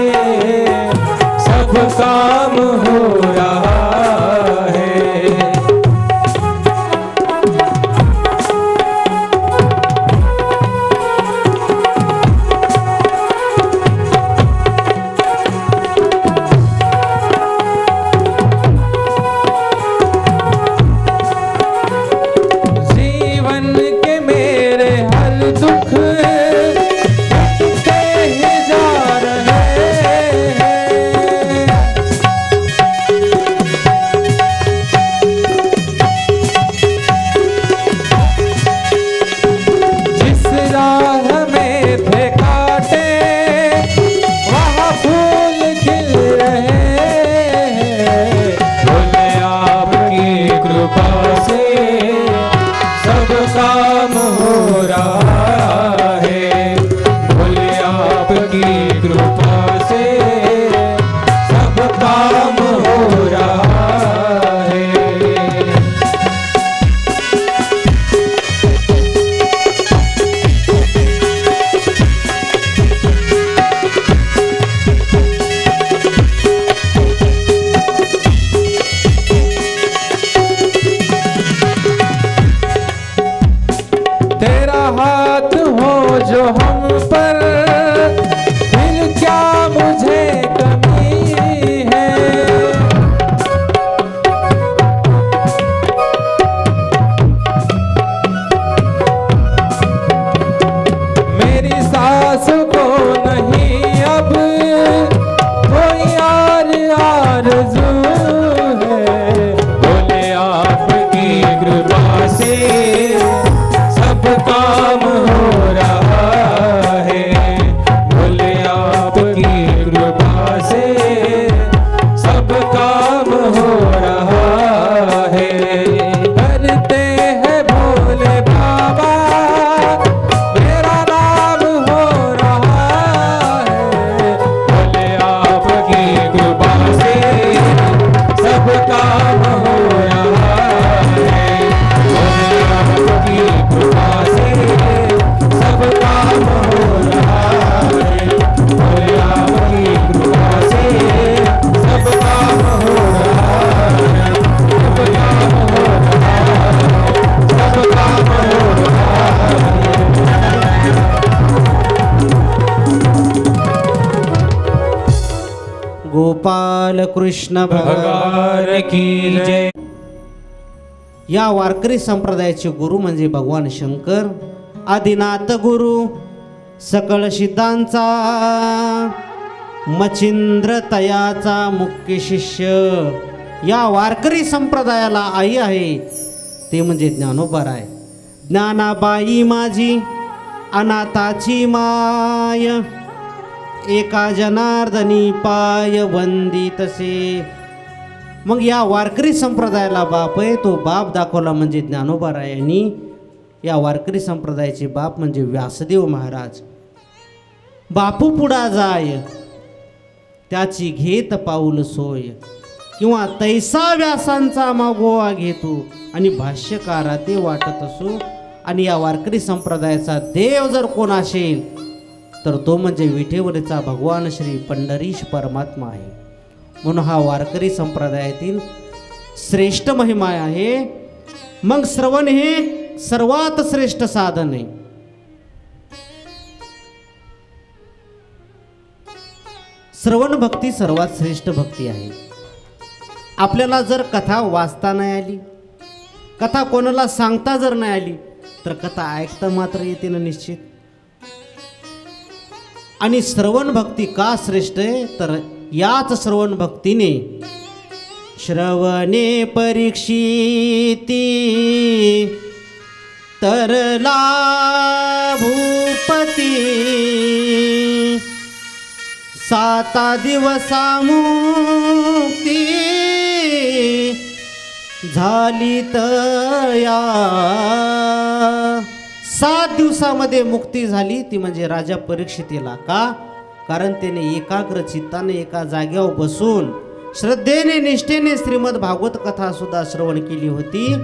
सब काम हो रहा है. जीवन के मेरे हर दुख मिटते ही जा रहे हैं. जिस राह में थे कांटे वहाँ फूल खिल रहे हैं. भोले आपकी कृपा से सब काम हो रहा है. भोले आपकी कृपा से सब काम हो रहा है. तेरा हाथ हो जो हम पर, फिर क्या मुझे कमी है. मेरी सास को नहीं अब कोई आरज़ू है. भोले आपकी कृपा से सब काम हो रहा है. भोले आपकी कृपा से सब काम हो रहा है. करते हैं भोले बाबा मेरा नाम हो रहा है. भोले आपकी कृपा से सब काम हो रहा है. भोले आपकी कृपा से सब काम हो रहा है. भोले आपकी कृपा से सब काम हो रहा है. सब काम हो रहा है. सब काम हो रहा है. गोपाल कृष्ण भगवान की जय. या वारकरी संप्रदायाचे गुरु म्हणजे भगवान शंकर, आदिनाथ गुरु, सकळ सिद्धांचा मच्छिंद्र तयाचा मुख्य शिष्य. या वारकरी संप्रदायाला आई आहे ते म्हणजे ज्ञानोबाराय. ज्ञानाबाई माझी अनाथाची माय, एका जनार्दनी पाय वंदितसे. मग या वारकरी संप्रदायाला बाप आहे, तो बाप दाखवला म्हणजे ज्ञानोबारायांनी. या वारकरी संप्रदायाचे बाप म्हणजे व्यासदेव महाराज. बापू पुढा जाय त्याची घेत पाऊल सोय, किंवा तैसा व्यासांचा मागोवा घेतो आणि भाष्यकारा ते वाटत असो. आणि या वारकरी संप्रदायाचा देव जर कोण असेल तर तो म्हणजे विठेवरीचा भगवान श्री पंढरीश परमात्मा आहे. म्हणून हा वारकरी संप्रदायातील श्रेष्ठ महिमा आहे. मग श्रवण हे सर्वात श्रेष्ठ साधन आहे. श्रवण भक्ती सर्वात श्रेष्ठ भक्ती आहे. आपल्याला जर कथा वाचता नाही आली, कथा कोणाला सांगता जर नाही आली, तर कथा ऐकता मात्र येते ना निश्चित. आणि श्रवण भक्ती का श्रेष्ठ आहे, तर याच श्रवण भक्तीने श्रवणे परीक्षिती तरला भूपती, 7 दिवसा मुक्ती झाली तया. 7 दिवसामध्ये मुक्ती झाली ती म्हणजे राजा परीक्षितीला. का? कारण त्याने एकाग्र चित्ताने एका जागेवर बसून श्रद्धेने निष्ठेने श्रीमद भागवत कथा सुद्धा श्रवण केली होती,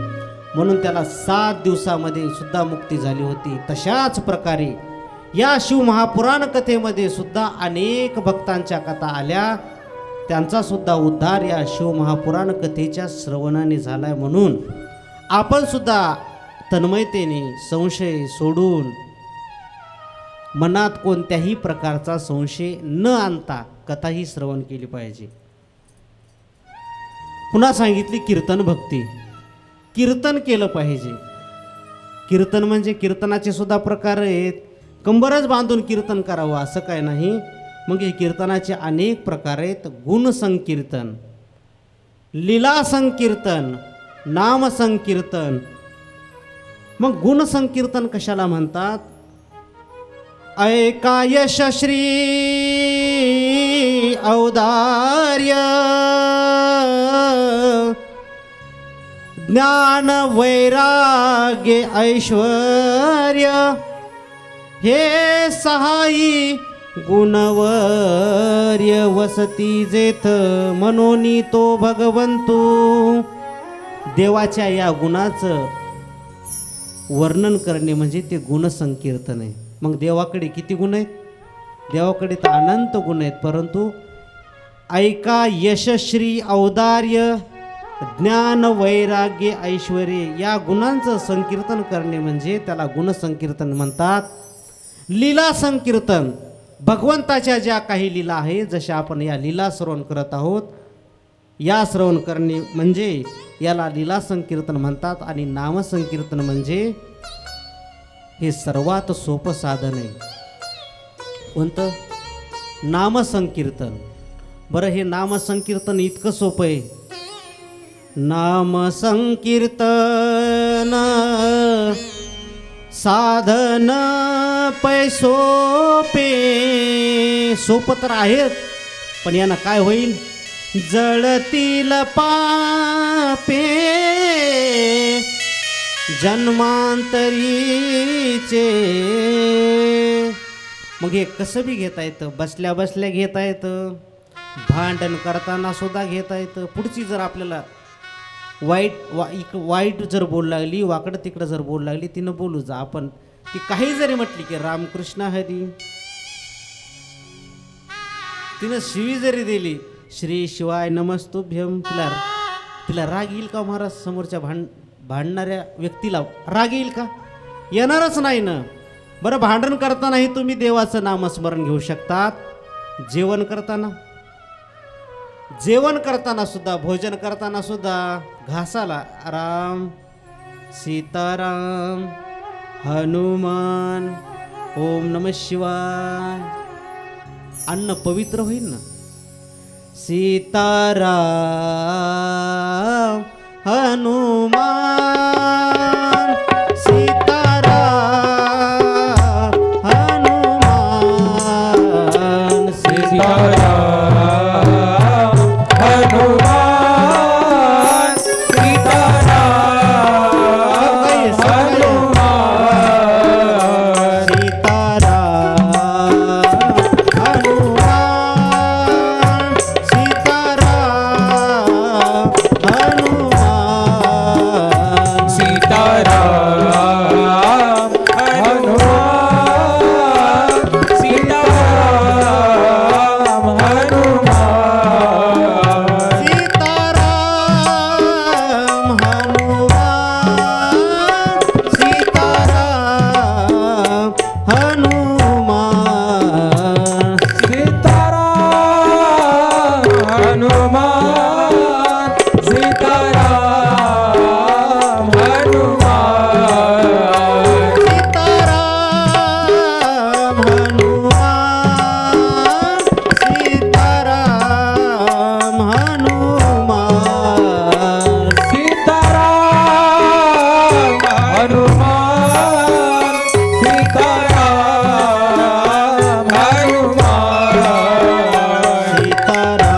म्हणून त्याला 7 दिवसामध्ये सुद्धा मुक्ती झाली होती. तशाच प्रकारे या शिवमहापुराण कथेमध्ये सुद्धा अनेक भक्तांच्या कथा आल्या, त्यांचा सुद्धा उद्धार या शिवमहापुराण कथेच्या श्रवणाने झालाय. म्हणून आपण सुद्धा तन्मयतेने संशय सोडून मनात कोणत्याही प्रकारचा संशय न आणता कथा ही श्रवण केली पाहिजे. पुन्हा सांगितली कीर्तन भक्ती. कीर्तन केलं पाहिजे. कीर्तन म्हणजे कीर्तनाचे सुद्धा प्रकार आहेत. कंबरच बांधून कीर्तन करावं असं काय नाही. मग हे कीर्तनाचे अनेक प्रकार आहेत. गुण संकीर्तन, लीला संकीर्तन, नाम संकीर्तन. मग गुण संकीर्तन कशाला म्हणतात? ऐका यशश्री औदार्य, ज्ञान वैराग्य ऐश्वर्य, हे सहायी गुणवर्य वसती जेथ, मनोनी तो भगवंतू. देवाच्या या गुणाचं वर्णन करणे म्हणजे ते गुणसंकीर्तन आहे. मग देवाकडे किती गुण आहेत? देवाकडे तर अनंत गुण आहेत, परंतु ऐका यशश्री औदार्य ज्ञान वैराग्य ऐश्वर्य या गुणांचं संकीर्तन करणे म्हणजे त्याला गुणसंकीर्तन म्हणतात. लीला संकीर्तन, भगवंताच्या ज्या काही लीला आहेत, जशा आपण या लीला श्रवण करत आहोत, या श्रवण करणे म्हणजे याला लीला संकीर्तन म्हणतात. आणि नामसंकीर्तन म्हणजे हे सर्वात सोपं साधन आहे. कोणतं? नामसंकीर्तन. बरं, हे नामसंकीर्तन इतकं सोपं आहे. नामसंकीर्तन साधन पैसोपे. सोपं तर आहेत, पण यानं काय होईल? जळतील पापे जन्मांतरीचे. मग हे कसं बी घेता येतं, बसल्या बसल्या घेता येतं, भांडण करताना सुद्धा घेता येतं. पुढची जर आपल्याला वाईट जर बोल लागली, वाकडं तिकडं जर बोल लागली, तिनं बोलू जा. आपण ती काही जरी म्हटली की रामकृष्ण हरी, तिनं शिवी जरी दिली श्री शिवाय नमस्तुभ्यम, तिला राग येईल का महाराज? समोरच्या भांडणाऱ्या व्यक्तीला राग येईल का? येणारच नाही ना. बरं, भांडण करतानाही तुम्ही देवाचं नामस्मरण घेऊ शकतात. जेवण करताना सुद्धा, भोजन करताना सुद्धा घासाला राम सीताराम हनुमान ओम नमः शिवाय, अन्न पवित्र होईल ना. सीताराम हनुमान सीताराम हनुमान सीताराम हनुमान सीताराम हनुमान सीताराम हनुमान सीताराम हनुमान सीताराम हनुमान सीताराम हनुमान सीताराम हनुमान सीताराम हनुमान सीताराम हनुमान सीताराम हनुमान सीताराम हनुमान सीताराम हनुमान सीताराम हनुमान सीताराम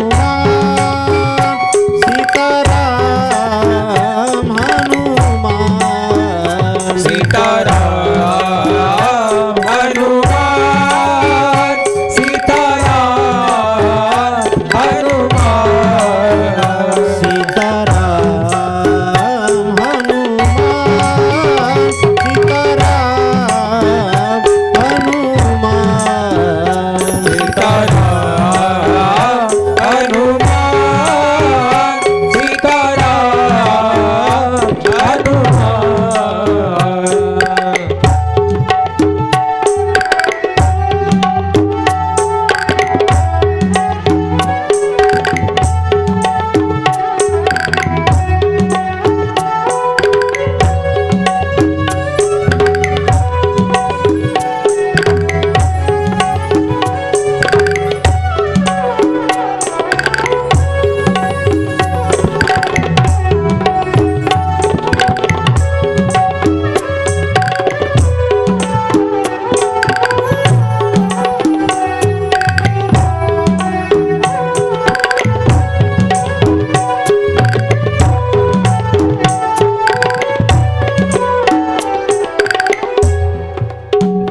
हनुमान सीताराम हनुमान सीताराम हनुमान सीताराम हनुमान सीताराम हनुमान सीताराम हनुमान सीताराम हनुमान सीताराम हनुमान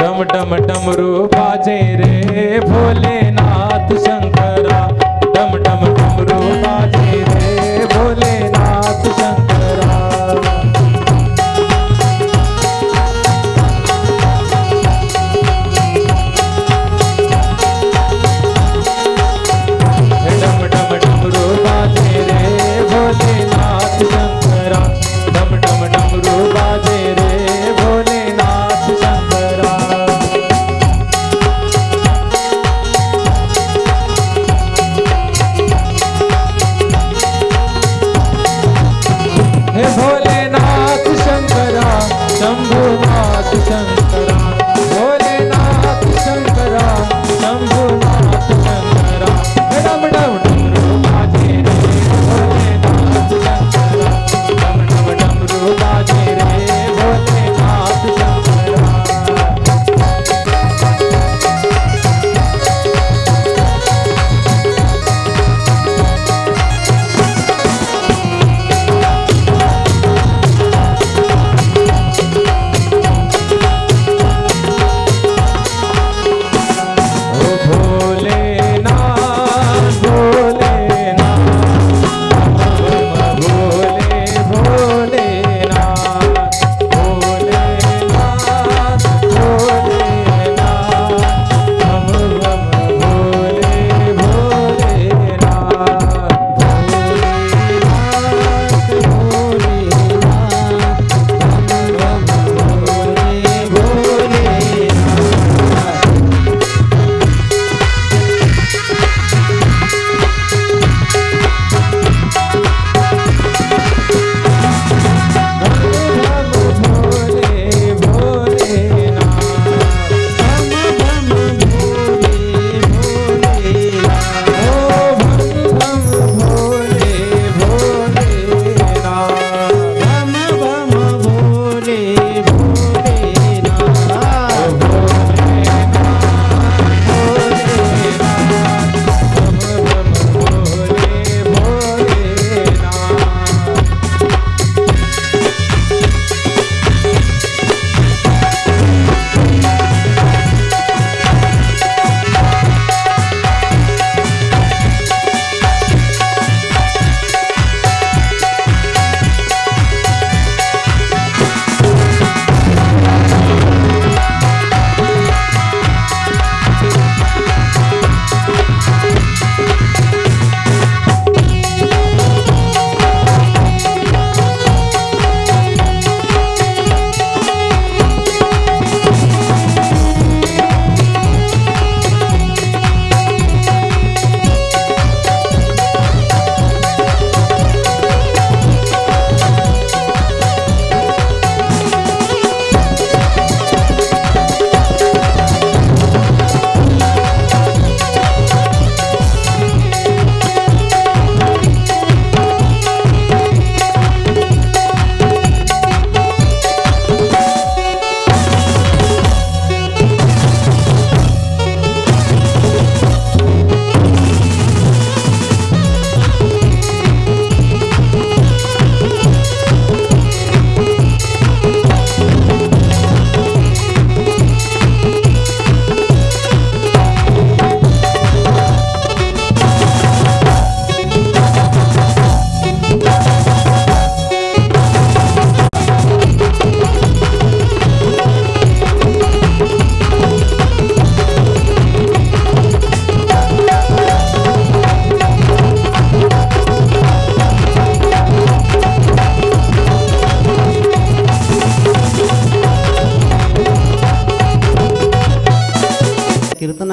डम डम डमरू बाजे रे भोलेनाथ शंकरा डम डम डमरू बाजे रे भोलेनाथ शंकरा डम डम डमरू बाजे रे भोलेनाथ शंकरा डम डम डमरू बाजे रे भोलेनाथ शंकरा हे भोलेनाथ शंकरा शंभुनाथ शंकरा भोलेनाथ शंकरा शंभुनाथ शंकरा डम डम डमरू बाजे रे भोलेनाथ शंकरा डम डम डमरू बाजे रे भोलेनाथ शंकरा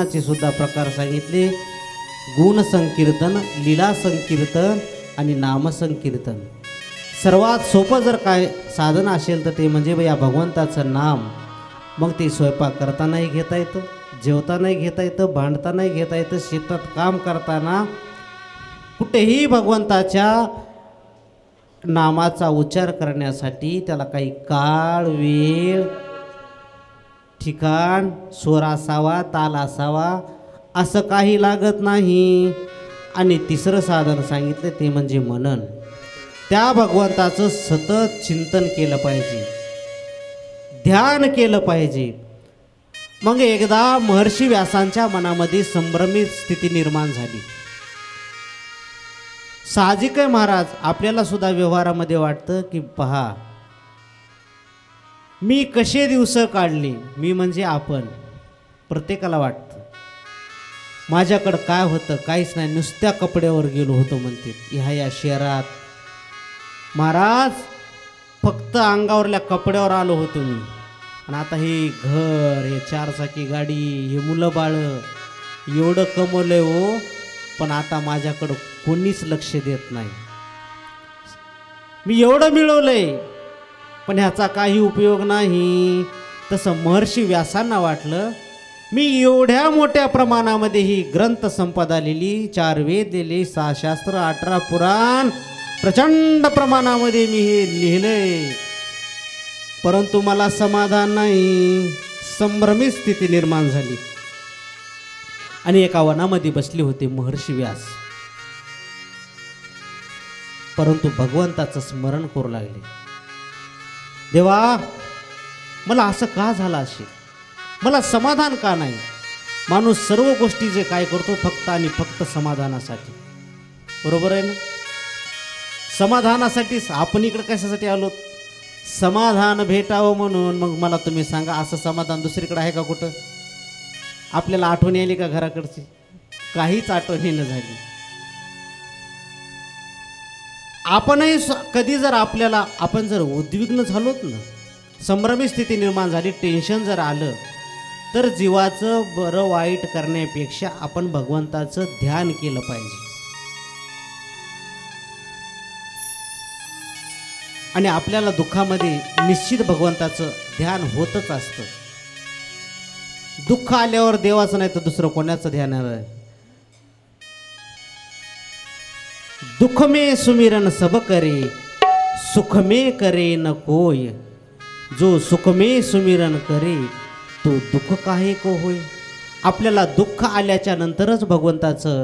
संकीर्तनाचे सुद्धा प्रकार सांगितले. गुण संकीर्तन, लीला संकीर्तन आणि नामसंकीर्तन. सर्वात सोपं जर काय साधन असेल तर ते म्हणजे या भगवंताचं नाम. मग ते स्वयंपाक करतानाही घेता येतं, जेवतानाही घेता येतं, भांडतानाही घेता येतं, शेतात काम करताना कुठेही भगवंताच्या नामाचा उच्चार करण्यासाठी त्याला काही काळ, वेळ, ठिकाण, स्वर असावा, ताल असावा असं काही लागत नाही. आणि तिसरं साधन सांगितलं ते म्हणजे मनन. त्या भगवंताचं सतत चिंतन केलं पाहिजे, ध्यान केलं पाहिजे. मग एकदा महर्षी व्यासांच्या मनामध्ये संभ्रमित स्थिती निर्माण झाली. साहजिक आहे महाराज, आपल्याला सुद्धा व्यवहारामध्ये वाटतं की पहा मी कसे दिवस काढले, मी म्हणजे आपण, प्रत्येकाला वाटतं. माझ्याकडं काय होतं, काहीच नाही, नुसत्या कपड्यावर गेलो होतो म्हणते ह्या शहरात. महाराज फक्त अंगावरल्या कपड्यावर आलो होतो मी, आणि आता हे घर, हे चारचाकी गाडी, हे मुलं बाळं, एवढं कमवलंय हो, पण आता माझ्याकडं कोणीच लक्ष देत नाही. मी एवढं मिळवलंय पण ह्याचा काही उपयोग नाही. तसं महर्षी व्यासांना वाटलं मी एवढ्या मोठ्या प्रमाणामध्ये ही ग्रंथ संपदा लिहिली, 4 वेद लिहिले, 6 शास्त्र, 18 पुराण, प्रचंड प्रमाणामध्ये मी हे लिहिलंय, परंतु मला समाधान नाही. संभ्रमित स्थिती निर्माण झाली. आणि एका वनामध्ये बसले होते महर्षी व्यास, परंतु भगवंताचं स्मरण करू लागले. देवा मला असं का झालं असेल, मला समाधान का नाही. माणूस सर्व गोष्टी जे काय करतो फक्त आणि फक्त समाधानासाठी, बरोबर आहे ना. समाधानासाठीच आपण इकडे कशासाठी आलो, समाधान भेटावं म्हणून. मग मला तुम्ही सांगा असं समाधान दुसरीकडे आहे का कुठं. आपल्याला आठवण आली का घराकडची, काहीच आठवणी न झाली. आपणही कधी जर आपल्याला आपण जर उद्विग्न झालोत ना, संभ्रमित स्थिती निर्माण झाली, टेन्शन जर आलं, तर जीवाचं बरं वाईट करण्यापेक्षा आपण भगवंताचं ध्यान केलं पाहिजे. आणि आपल्याला दुःखामध्ये निश्चित भगवंताचं ध्यान होतच असतं. दुःख आल्यावर देवाचं नाही तर दुसरं कोणाचं ध्यान आहे. दुख में सुमिरन सब करे, सुख में करे न कोय. जो सुख में सुमिरन करे तो दुःख काहे को होय. आपल्याला दुःख आल्याच्या नंतरच भगवंताचं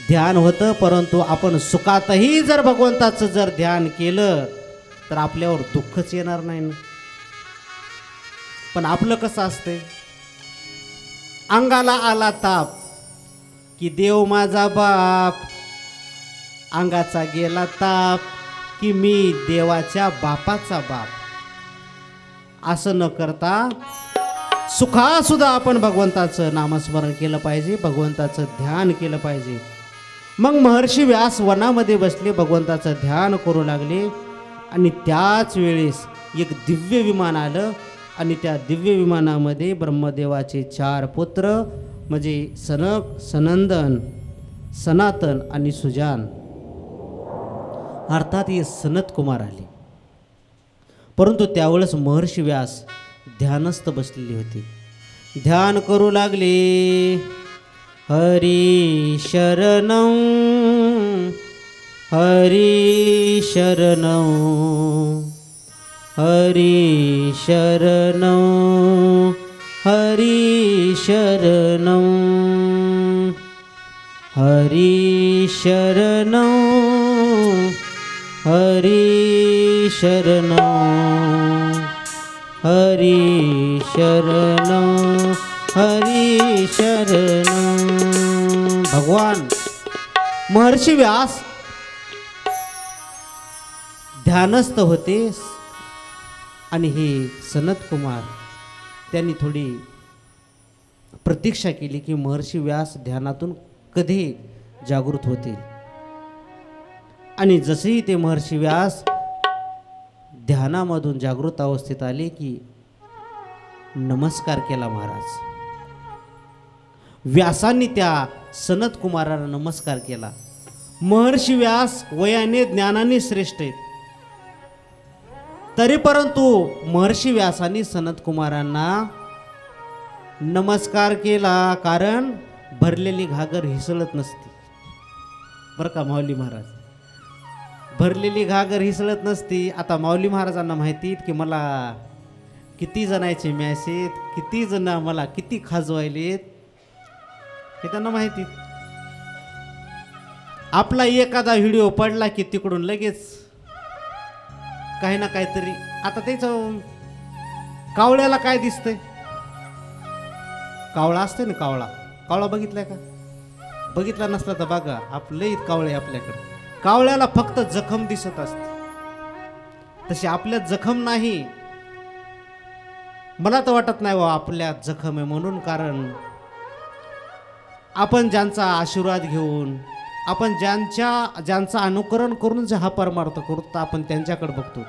ध्यान होतं, परंतु आपण सुखातही जर भगवंताचं जर ध्यान केलं तर आपल्यावर दुःखच येणार नाही ना. पण आपलं कसं असतंय, अंगाला आला ताप की देव माझा बाप, अंगाचा गेला ताप की मी देवाच्या बापाचा बाप. असं न करता सुखासुद्धा आपण भगवंताचं नामस्मरण केलं पाहिजे, भगवंताचं ध्यान केलं पाहिजे. मग महर्षी व्यास वनामध्ये बसले, भगवंताचं ध्यान करू लागले. आणि त्याच वेळेस एक दिव्य विमान आलं, आणि त्या दिव्य विमानामध्ये ब्रह्मदेवाचे 4 पुत्र म्हणजे सनक, सनंदन, सनातन आणि सुजान, अर्थात हे सनत कुमार आले. परंतु त्यावेळेस महर्षी व्यास ध्यानस्थ बसलेले होते, ध्यान करू लागले. हरी शरणं हरी शरणं हरी शरणं हरी शरणं हरी शरणं हरी शरणं हरी शरणं हरी शरणं. भगवान महर्षी व्यास ध्यानस्थ होते, आणि हे सनत कुमार त्यांनी थोडी प्रतीक्षा केली की महर्षी व्यास ध्यानातून कधी जागृत होतील. आणि जसेही ते महर्षी व्यास ध्यानामधून जागृत अवस्थेत आले की नमस्कार केला महाराज. व्यासांनी त्या सनत कुमाराला नमस्कार केला. महर्षी व्यास वयाने ज्ञानाने श्रेष्ठ आहेत, तरी परंतु महर्षी व्यासांनी सनत कुमारांना नमस्कार केला, कारण भरलेली घागर हिसळत नसती. बरं का माऊली महाराज, भरलेली घागर हिसळत नसती. आता माऊली महाराजांना माहिती की मला किती जणांचे मॅसेज, किती जण मला किती खाजवायलेत हे त्यांना माहिती. आपला एखादा व्हिडिओ पडला की तिकडून लगेच काही ना काहीतरी. आता त्याचं कावळ्याला काय दिसतंय, कावळा असते ना, कावळा कावळा बघितलाय का? बघितला नसला तर बघा, आपले कावळे आपल्याकडे. कावळ्याला फक्त जखम दिसत असते, तशी आपल्यात जखम नाही. मला तर वाटत नाही वा आपल्यात जखम आहे म्हणून, कारण आपण ज्यांचा आशीर्वाद घेऊन, आपण ज्यांचं अनुकरण करून जे हा परमार्थ करू, तर आपण त्यांच्याकडे बघतो.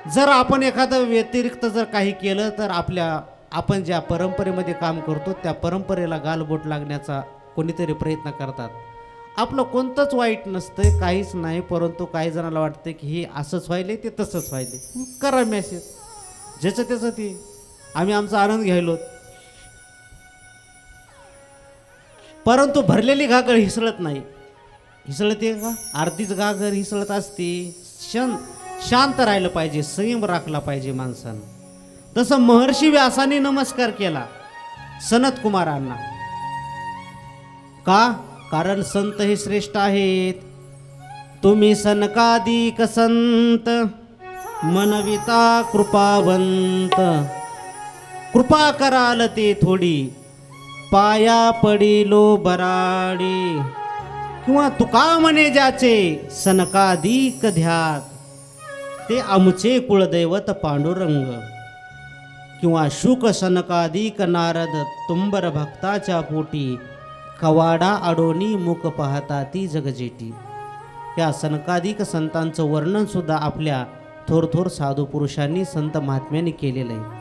जर आपण एखादं व्यतिरिक्त जर काही केलं तर आपण ज्या परंपरेमध्ये काम करतो त्या परंपरेला गालबोट लागण्याचा कोणीतरी प्रयत्न करतात. आपलं कोणतंच वाईट नसतंय, काहीच नाही, परंतु काही जणांना वाटतं की हे असंच व्हायले ते तसंच व्हायले. करा मेसेज, ज्याचं त्याचं ते, आम्ही आमचा आनंद घ्यायलो. परंतु भरलेली घागर हिसळत नाही. हिसळते का? अर्धीच घागर हिसळत असते. शांत राहिलं पाहिजे, संयम राखला पाहिजे माणसानं. तसं महर्षी व्यासाने नमस्कार केला सनत कुमारांना. का? कारण संत हे श्रेष्ठ आहेत. तुम्ही सनकादिक संत मनविता कृपावंत, कृपा कराल ते थोडी पाया पडिलो बराडी. किंवा तुका म्हणे ज्याचे सनकादिक ध्यात, ते आमचे कुळदैवत पांडुरंग. किंवा शुक सनकादिक नारद तुंबर भक्ताच्या पोटी, कवाडा अडोनी मुख पाहता ती जगजेटी. या सनकादिक संतांचं वर्णन सुद्धा आपल्या थोर थोर साधू पुरुषांनी संत महात्म्यांनी केलेलं आहे.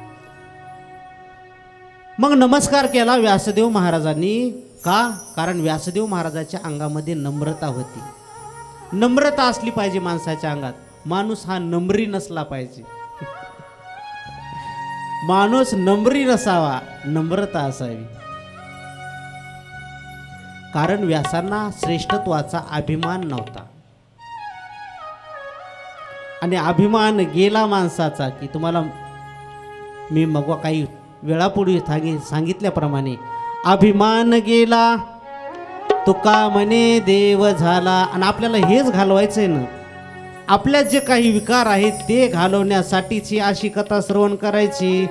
मग नमस्कार केला व्यासदेव महाराजांनी. का? कारण व्यासदेव महाराजाच्या अंगामध्ये नम्रता होती. नम्रता असली पाहिजे माणसाच्या अंगात. माणूस हा नम्री नसला पाहिजे. माणूस नम्री नसावा, नम्रता असावी. कारण व्यासांना श्रेष्ठत्वाचा अभिमान नव्हता. आणि अभिमान गेला माणसाचा की तुम्हाला मी मग काही वेळापूर्वी सांगितल्याप्रमाणे, अभिमान गेला तुका म्हणे देव झाला. आणि आपल्याला हेच घालवायचं आहे ना, आपल्यात जे काही विकार आहेत ते घालवण्यासाठीची अशी कथा श्रवण करायची.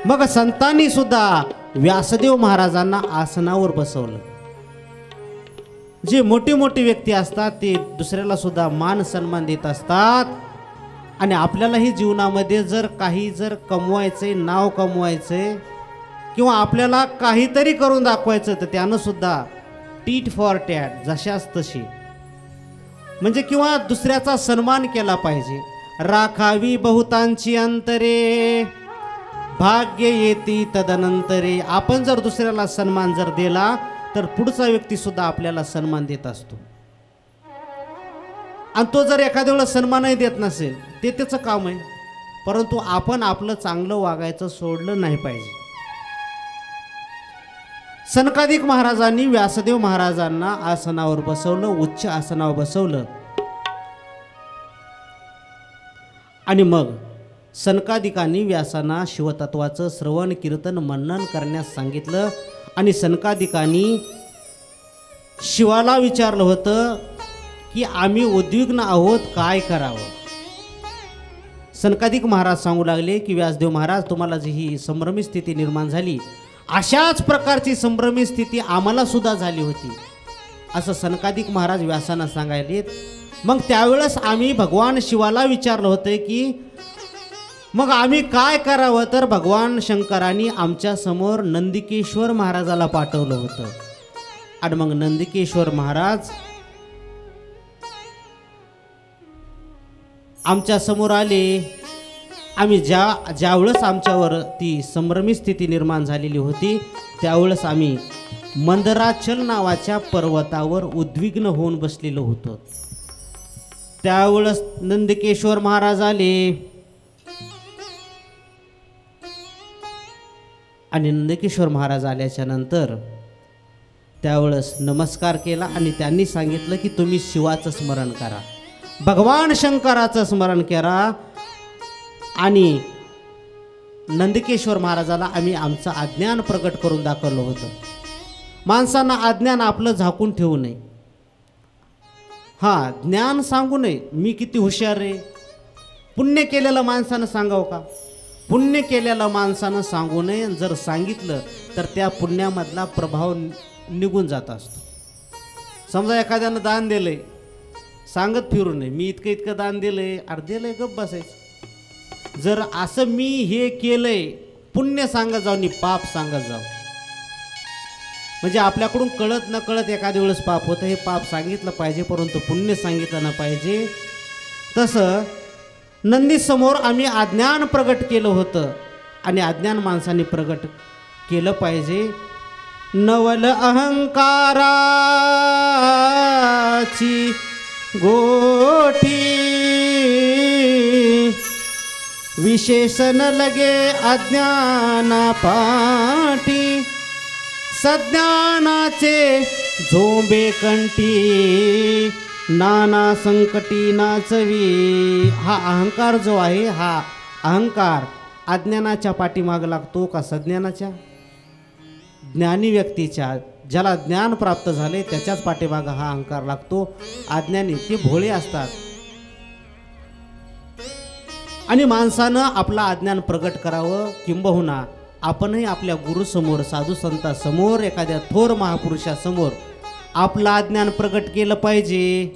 मग संतांनी सुद्धा व्यासदेव महाराजांना आसनावर बसवलं. जे मोठी मोठी व्यक्ती असतात ते दुसऱ्याला सुद्धा मान सन्मान देत असतात. आणि आपल्यालाही जीवनामध्ये जर कमवायचंय, नाव कमवायचंय, किंवा आपल्याला काहीतरी करून दाखवायचं, तर त्यानं सुद्धा टीट फॉर टॅट, जशाच तशी, म्हणजे किंवा दुसऱ्याचा सन्मान केला पाहिजे. राखावी बहुतांची अंतरे, भाग्य येती तदनंतरे. आपण जर दुसऱ्याला सन्मान जर दिला तर पुढचा व्यक्ती सुद्धा आपल्याला सन्मान देत असतो. आणि तो जर एखाद्या वेळेला सन्मानही देत नसेल, ते त्याचं काम आहे, परंतु आपण आपलं चांगलं वागायचं सोडलं नाही पाहिजे. सनकादिक महाराजांनी व्यासदेव महाराजांना आसनावर बसवलं, उच्च आसनावर बसवलं. आणि मग सनकादिकांनी व्यासांना शिवतत्वाचं श्रवण कीर्तन मनन करण्यास सांगितलं. आणि सनकादिकांनी शिवाला विचारलं होतं की आम्ही उद्विग्न आहोत, काय करावं. सनकादिक महाराज सांगू लागले की व्यासदेव महाराज, तुम्हाला जी ही संभ्रमी स्थिती निर्माण झाली, अशाच प्रकारची संभ्रमी स्थिती आम्हाला सुद्धा झाली होती, असं सनकादिक महाराज व्यासांना सांगायलेत. मग त्यावेळेस आम्ही भगवान शिवाला विचारलं होतं की मग आम्ही काय करावं. तर भगवान शंकरांनी आमच्या समोर नंदिकेश्वर महाराजाला पाठवलं होतं. आणि मग नंदिकेश्वर महाराज आमच्या समोर आले. आम्ही ज्यावेळेस आमच्यावर ती संभ्रमी स्थिती निर्माण झालेली होती, त्यावेळेस आम्ही मंदराचल नावाच्या पर्वतावर उद्विग्न होऊन बसलेलो होतो. त्यावेळेस नंदकेश्वर महाराज आले आणि नंदकेश्वर महाराज आल्याच्या नंतर त्यावेळेस नमस्कार केला आणि त्यांनी सांगितलं की तुम्ही शिवाचं स्मरण करा, भगवान शंकराचं स्मरण करा. आणि नंदकेश्वर महाराजाला आम्ही आमचं अज्ञान प्रगट करून दाखवलं होतं. माणसांना अज्ञान आपलं झाकून ठेवू नये. हां, ज्ञान सांगू नये मी किती हुशार रे. पुण्य केलेलं माणसानं सांगावं का? पुण्य केलेलं माणसानं सांगू नये. जर सांगितलं तर त्या पुण्यामधला प्रभाव निघून जात असतो. समजा एखाद्यानं दान दिलंय, सांगत फिरू नये मी इतकं दान दिलंय, दिलंय गप्प बसायचं. जर असं मी हे केलंय, पुण्य सांगत जाऊ नि पाप सांगत जाऊ, म्हणजे आपल्याकडून कळत न कळत एखाद्या वेळेस पाप होतं. हे पाप सांगितलं पाहिजे परंतु पुण्य सांगितलं न पाहिजे. तसं नंदीसमोर आम्ही अज्ञान प्रगट केलं होतं आणि अज्ञान माणसाने प्रगट केलं पाहिजे. नवल अहंकाराची गोठी विशेषण लगे अज्ञाना पाठी, सज्ञानाचे झोंबे कंठी नाना संकटी नाचवी. हा अहंकार जो आहे, हा अहंकार अज्ञानाच्या पाठीमाग लागतो का सज्ञानाच्या? ज्ञानी व्यक्तीच्या, ज्याला ज्ञान प्राप्त झाले त्याच्याच पाठीमाग हा अहंकार लागतो. अज्ञानी ते भोळे असतात. आणि माणसानं आपला अज्ञान प्रगट करावं, किंबहुना आपणही आपल्या गुरुसमोर, साधू संतांसमोर, एखाद्या थोर महापुरुषासमोर आपलं अज्ञान प्रगट केलं पाहिजे.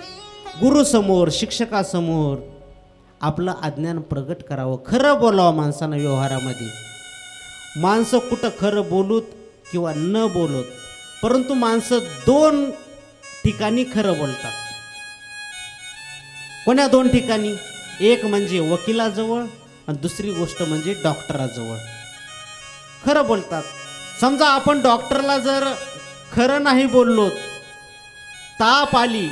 गुरुसमोर, शिक्षकासमोर आपलं अज्ञान प्रगट करावं. खरं बोलावं माणसानं व्यवहारामध्ये. माणसं कुठं खरं बोलूत किंवा न बोलत, परंतु माणसं दोन ठिकाणी खरं बोलतात. कोण्या दोन ठिकाणी? एक म्हणजे वकिलाजवळ आणि दुसरी गोष्ट म्हणजे डॉक्टराजवळ खरं बोलतात. समजा आपण डॉक्टरला जर खरं नाही बोललो, ताप आली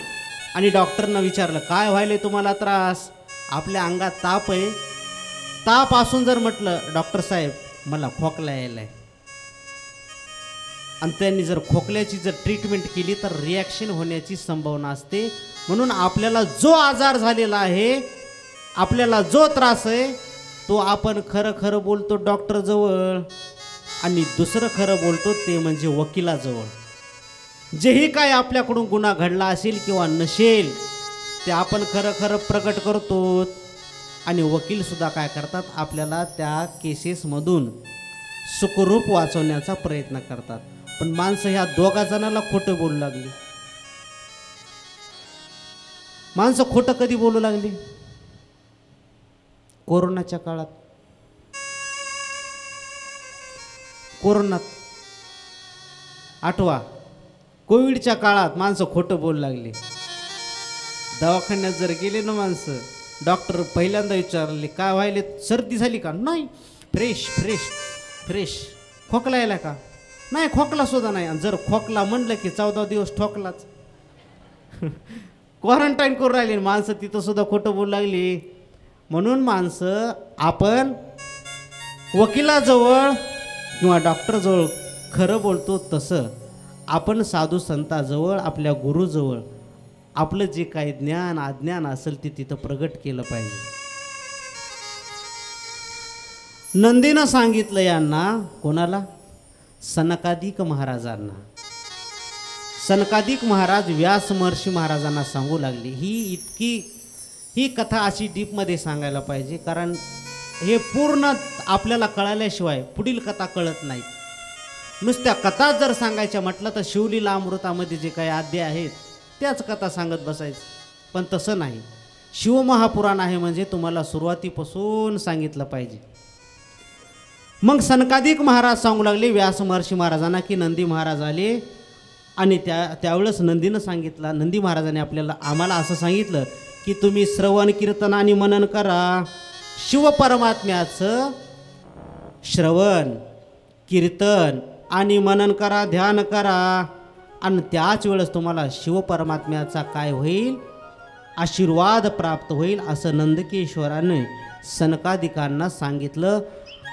आणि डॉक्टरनं विचारलं काय व्हायले तुम्हाला त्रास, आपल्या अंगात ताप आहे, ताप असून जर म्हटलं डॉक्टर साहेब मला खोकला यायलाय, आणि त्यांनी जर खोकल्याची जर ट्रीटमेंट केली तर रिॲक्शन होण्याची संभावना असते. म्हणून आपल्याला जो आजार झालेला आहे, आपल्याला जो त्रास आहे, तो आपण खरं खरं बोलतो डॉक्टरजवळ आणि दुसरं खरं बोलतो ते म्हणजे वकिलाजवळ. जेही काय आपल्याकडून गुन्हा घडला असेल किंवा नसेल ते आपण खरं खरं प्रगट करतो. आणि वकीलसुद्धा काय करतात, आपल्याला त्या केसेसमधून सुखरूप वाचवण्याचा प्रयत्न करतात. पण माणसं ह्या दोघा जणांना खोटं बोलू लागली. माणसं खोटं कधी बोलू लागली? कोरोनाच्या काळात. कोरोनात आठवा, कोविडच्या काळात माणसं खोटं बोलू लागली. दवाखान्यात जर गेले ना माणसं, डॉक्टर पहिल्यांदा विचारले काय व्हायले, सर्दी झाली का? नाही, फ्रेश फ्रेश फ्रेश. खोकला यायला का? नाही, खोकला सुद्धा नाही. आणि जर खोकला म्हणलं की 14 दिवस ठोकलाच. क्वारंटाईन करून राहिली माणसं, तिथं सुद्धा खोटं बोलू लागली. म्हणून माणसं आपण वकिलाजवळ किंवा डॉक्टरजवळ खरं बोलतो, तसं आपण साधू संताजवळ, आपल्या गुरुजवळ आपलं जे काही ज्ञान अज्ञान असेल ते तिथं प्रगट केलं पाहिजे. नंदीनं सांगितलं यांना, कोणाला? सनकादिक महाराजांना. सनकादिक महाराज व्यास महर्षी महाराजांना सांगू लागले. ही कथा अशी डीपमध्ये सांगायला पाहिजे, कारण हे पूर्ण आपल्याला कळाल्याशिवाय पुढील कथा कळत नाही. नुसत्या कथा जर सांगायच्या म्हटलं तर शिवलीला अमृतामध्ये जे काही अध्याय आहेत त्याच कथा सांगत बसायचं. पण तसं नाही. शिवमहापुराण आहे म्हणजे तुम्हाला सुरुवातीपासून सांगितलं पाहिजे. मग सनकादिक महाराज सांगू लागले व्यास महर्षी महाराजांना की नंदी महाराज आले आणि त्यावेळेस नंदीनं सांगितलं, नंदी महाराजांनी आम्हाला असं सांगितलं की तुम्ही श्रवण कीर्तन आणि मनन करा. शिवपरमात्म्याचं श्रवण कीर्तन आणि मनन करा, ध्यान करा, आणि त्याच वेळेस तुम्हाला शिवपरमात्म्याचा काय होईल, आशीर्वाद प्राप्त होईल, असं नंदकेश्वराने सनकादिकांना सांगितलं.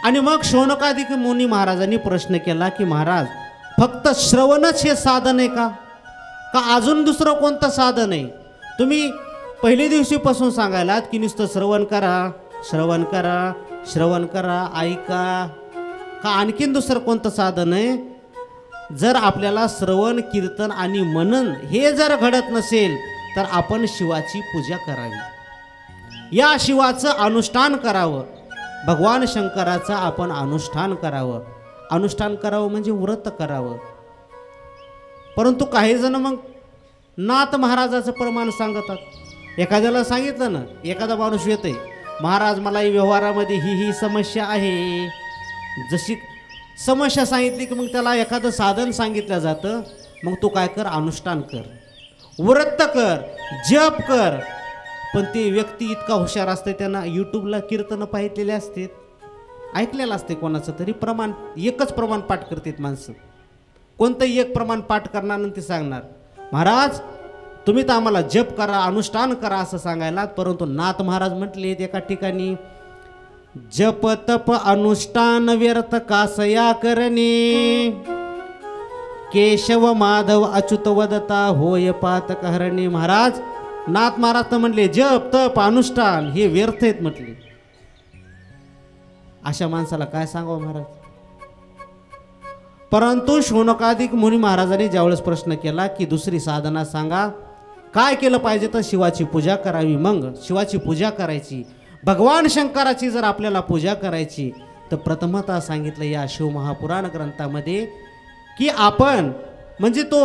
आणि मग शौनकादिक मुनी महाराजांनी प्रश्न केला की महाराज, फक्त श्रवणच हे साधन आहे का अजून दुसरं कोणतं साधन आहे? तुम्ही पहिल्या दिवशीपासून सांगायलात की नुसतं श्रवण करा, श्रवण करा, श्रवण करा, ऐका, का आणखीन दुसरं कोणतं साधन आहे? जर आपल्याला श्रवण, कीर्तन आणि मनन हे जर घडत नसेल तर आपण शिवाची पूजा करावी, या शिवाचं अनुष्ठान करावं, भगवान शंकराचं आपण अनुष्ठान करावं. अनुष्ठान करावं म्हणजे व्रत करावं. परंतु काही जण मग नाथ महाराजाचं प्रमाण सांगतात. एखाद्याला सांगितलं ना, एखादा माणूस येतोय, महाराज मला व्यवहारामध्ये ही समस्या आहे, जशी समस्या सांगितली की मग त्याला एखादं साधन सांगितलं जातं. मग तू काय कर, अनुष्ठान कर, व्रत कर, जप कर. पण ते व्यक्ती इतका हुशार असते, त्यांना यूट्यूबला कीर्तनं पाहिलेले असते, ऐकलेलं असते कोणाचं तरी प्रमाण, एकच प्रमाण पाठ करतात माणसं. कोणतंही एक प्रमाण पाठ करणार आणि ते सांगणार, महाराज तुम्ही तर आम्हाला जप करा, अनुष्ठान करा असं सांगायला. परंतु नाथ महाराज म्हटले एका ठिकाणी, जप तप अनुष्ठान व्यर्थ कासया करणे, केशव माधव अच्युत वदता होय पातक हरणे. महाराज, नाथ महाराज तर म्हटले जप तप अनुष्ठान हे व्यर्थ आहेत म्हटले. अशा माणसाला काय सांगावं महाराज? परंतु शौनकादिक मुनी महाराजांनी ज्यावेळेस प्रश्न केला की दुसरी साधना सांगा, काय केलं पाहिजे, तर शिवाची पूजा करावी. मग शिवाची पूजा करायची, भगवान शंकराची जर आपल्याला पूजा करायची तर प्रथमतः सांगितलं या शिवमहापुराण ग्रंथामध्ये की आपण म्हणजे तो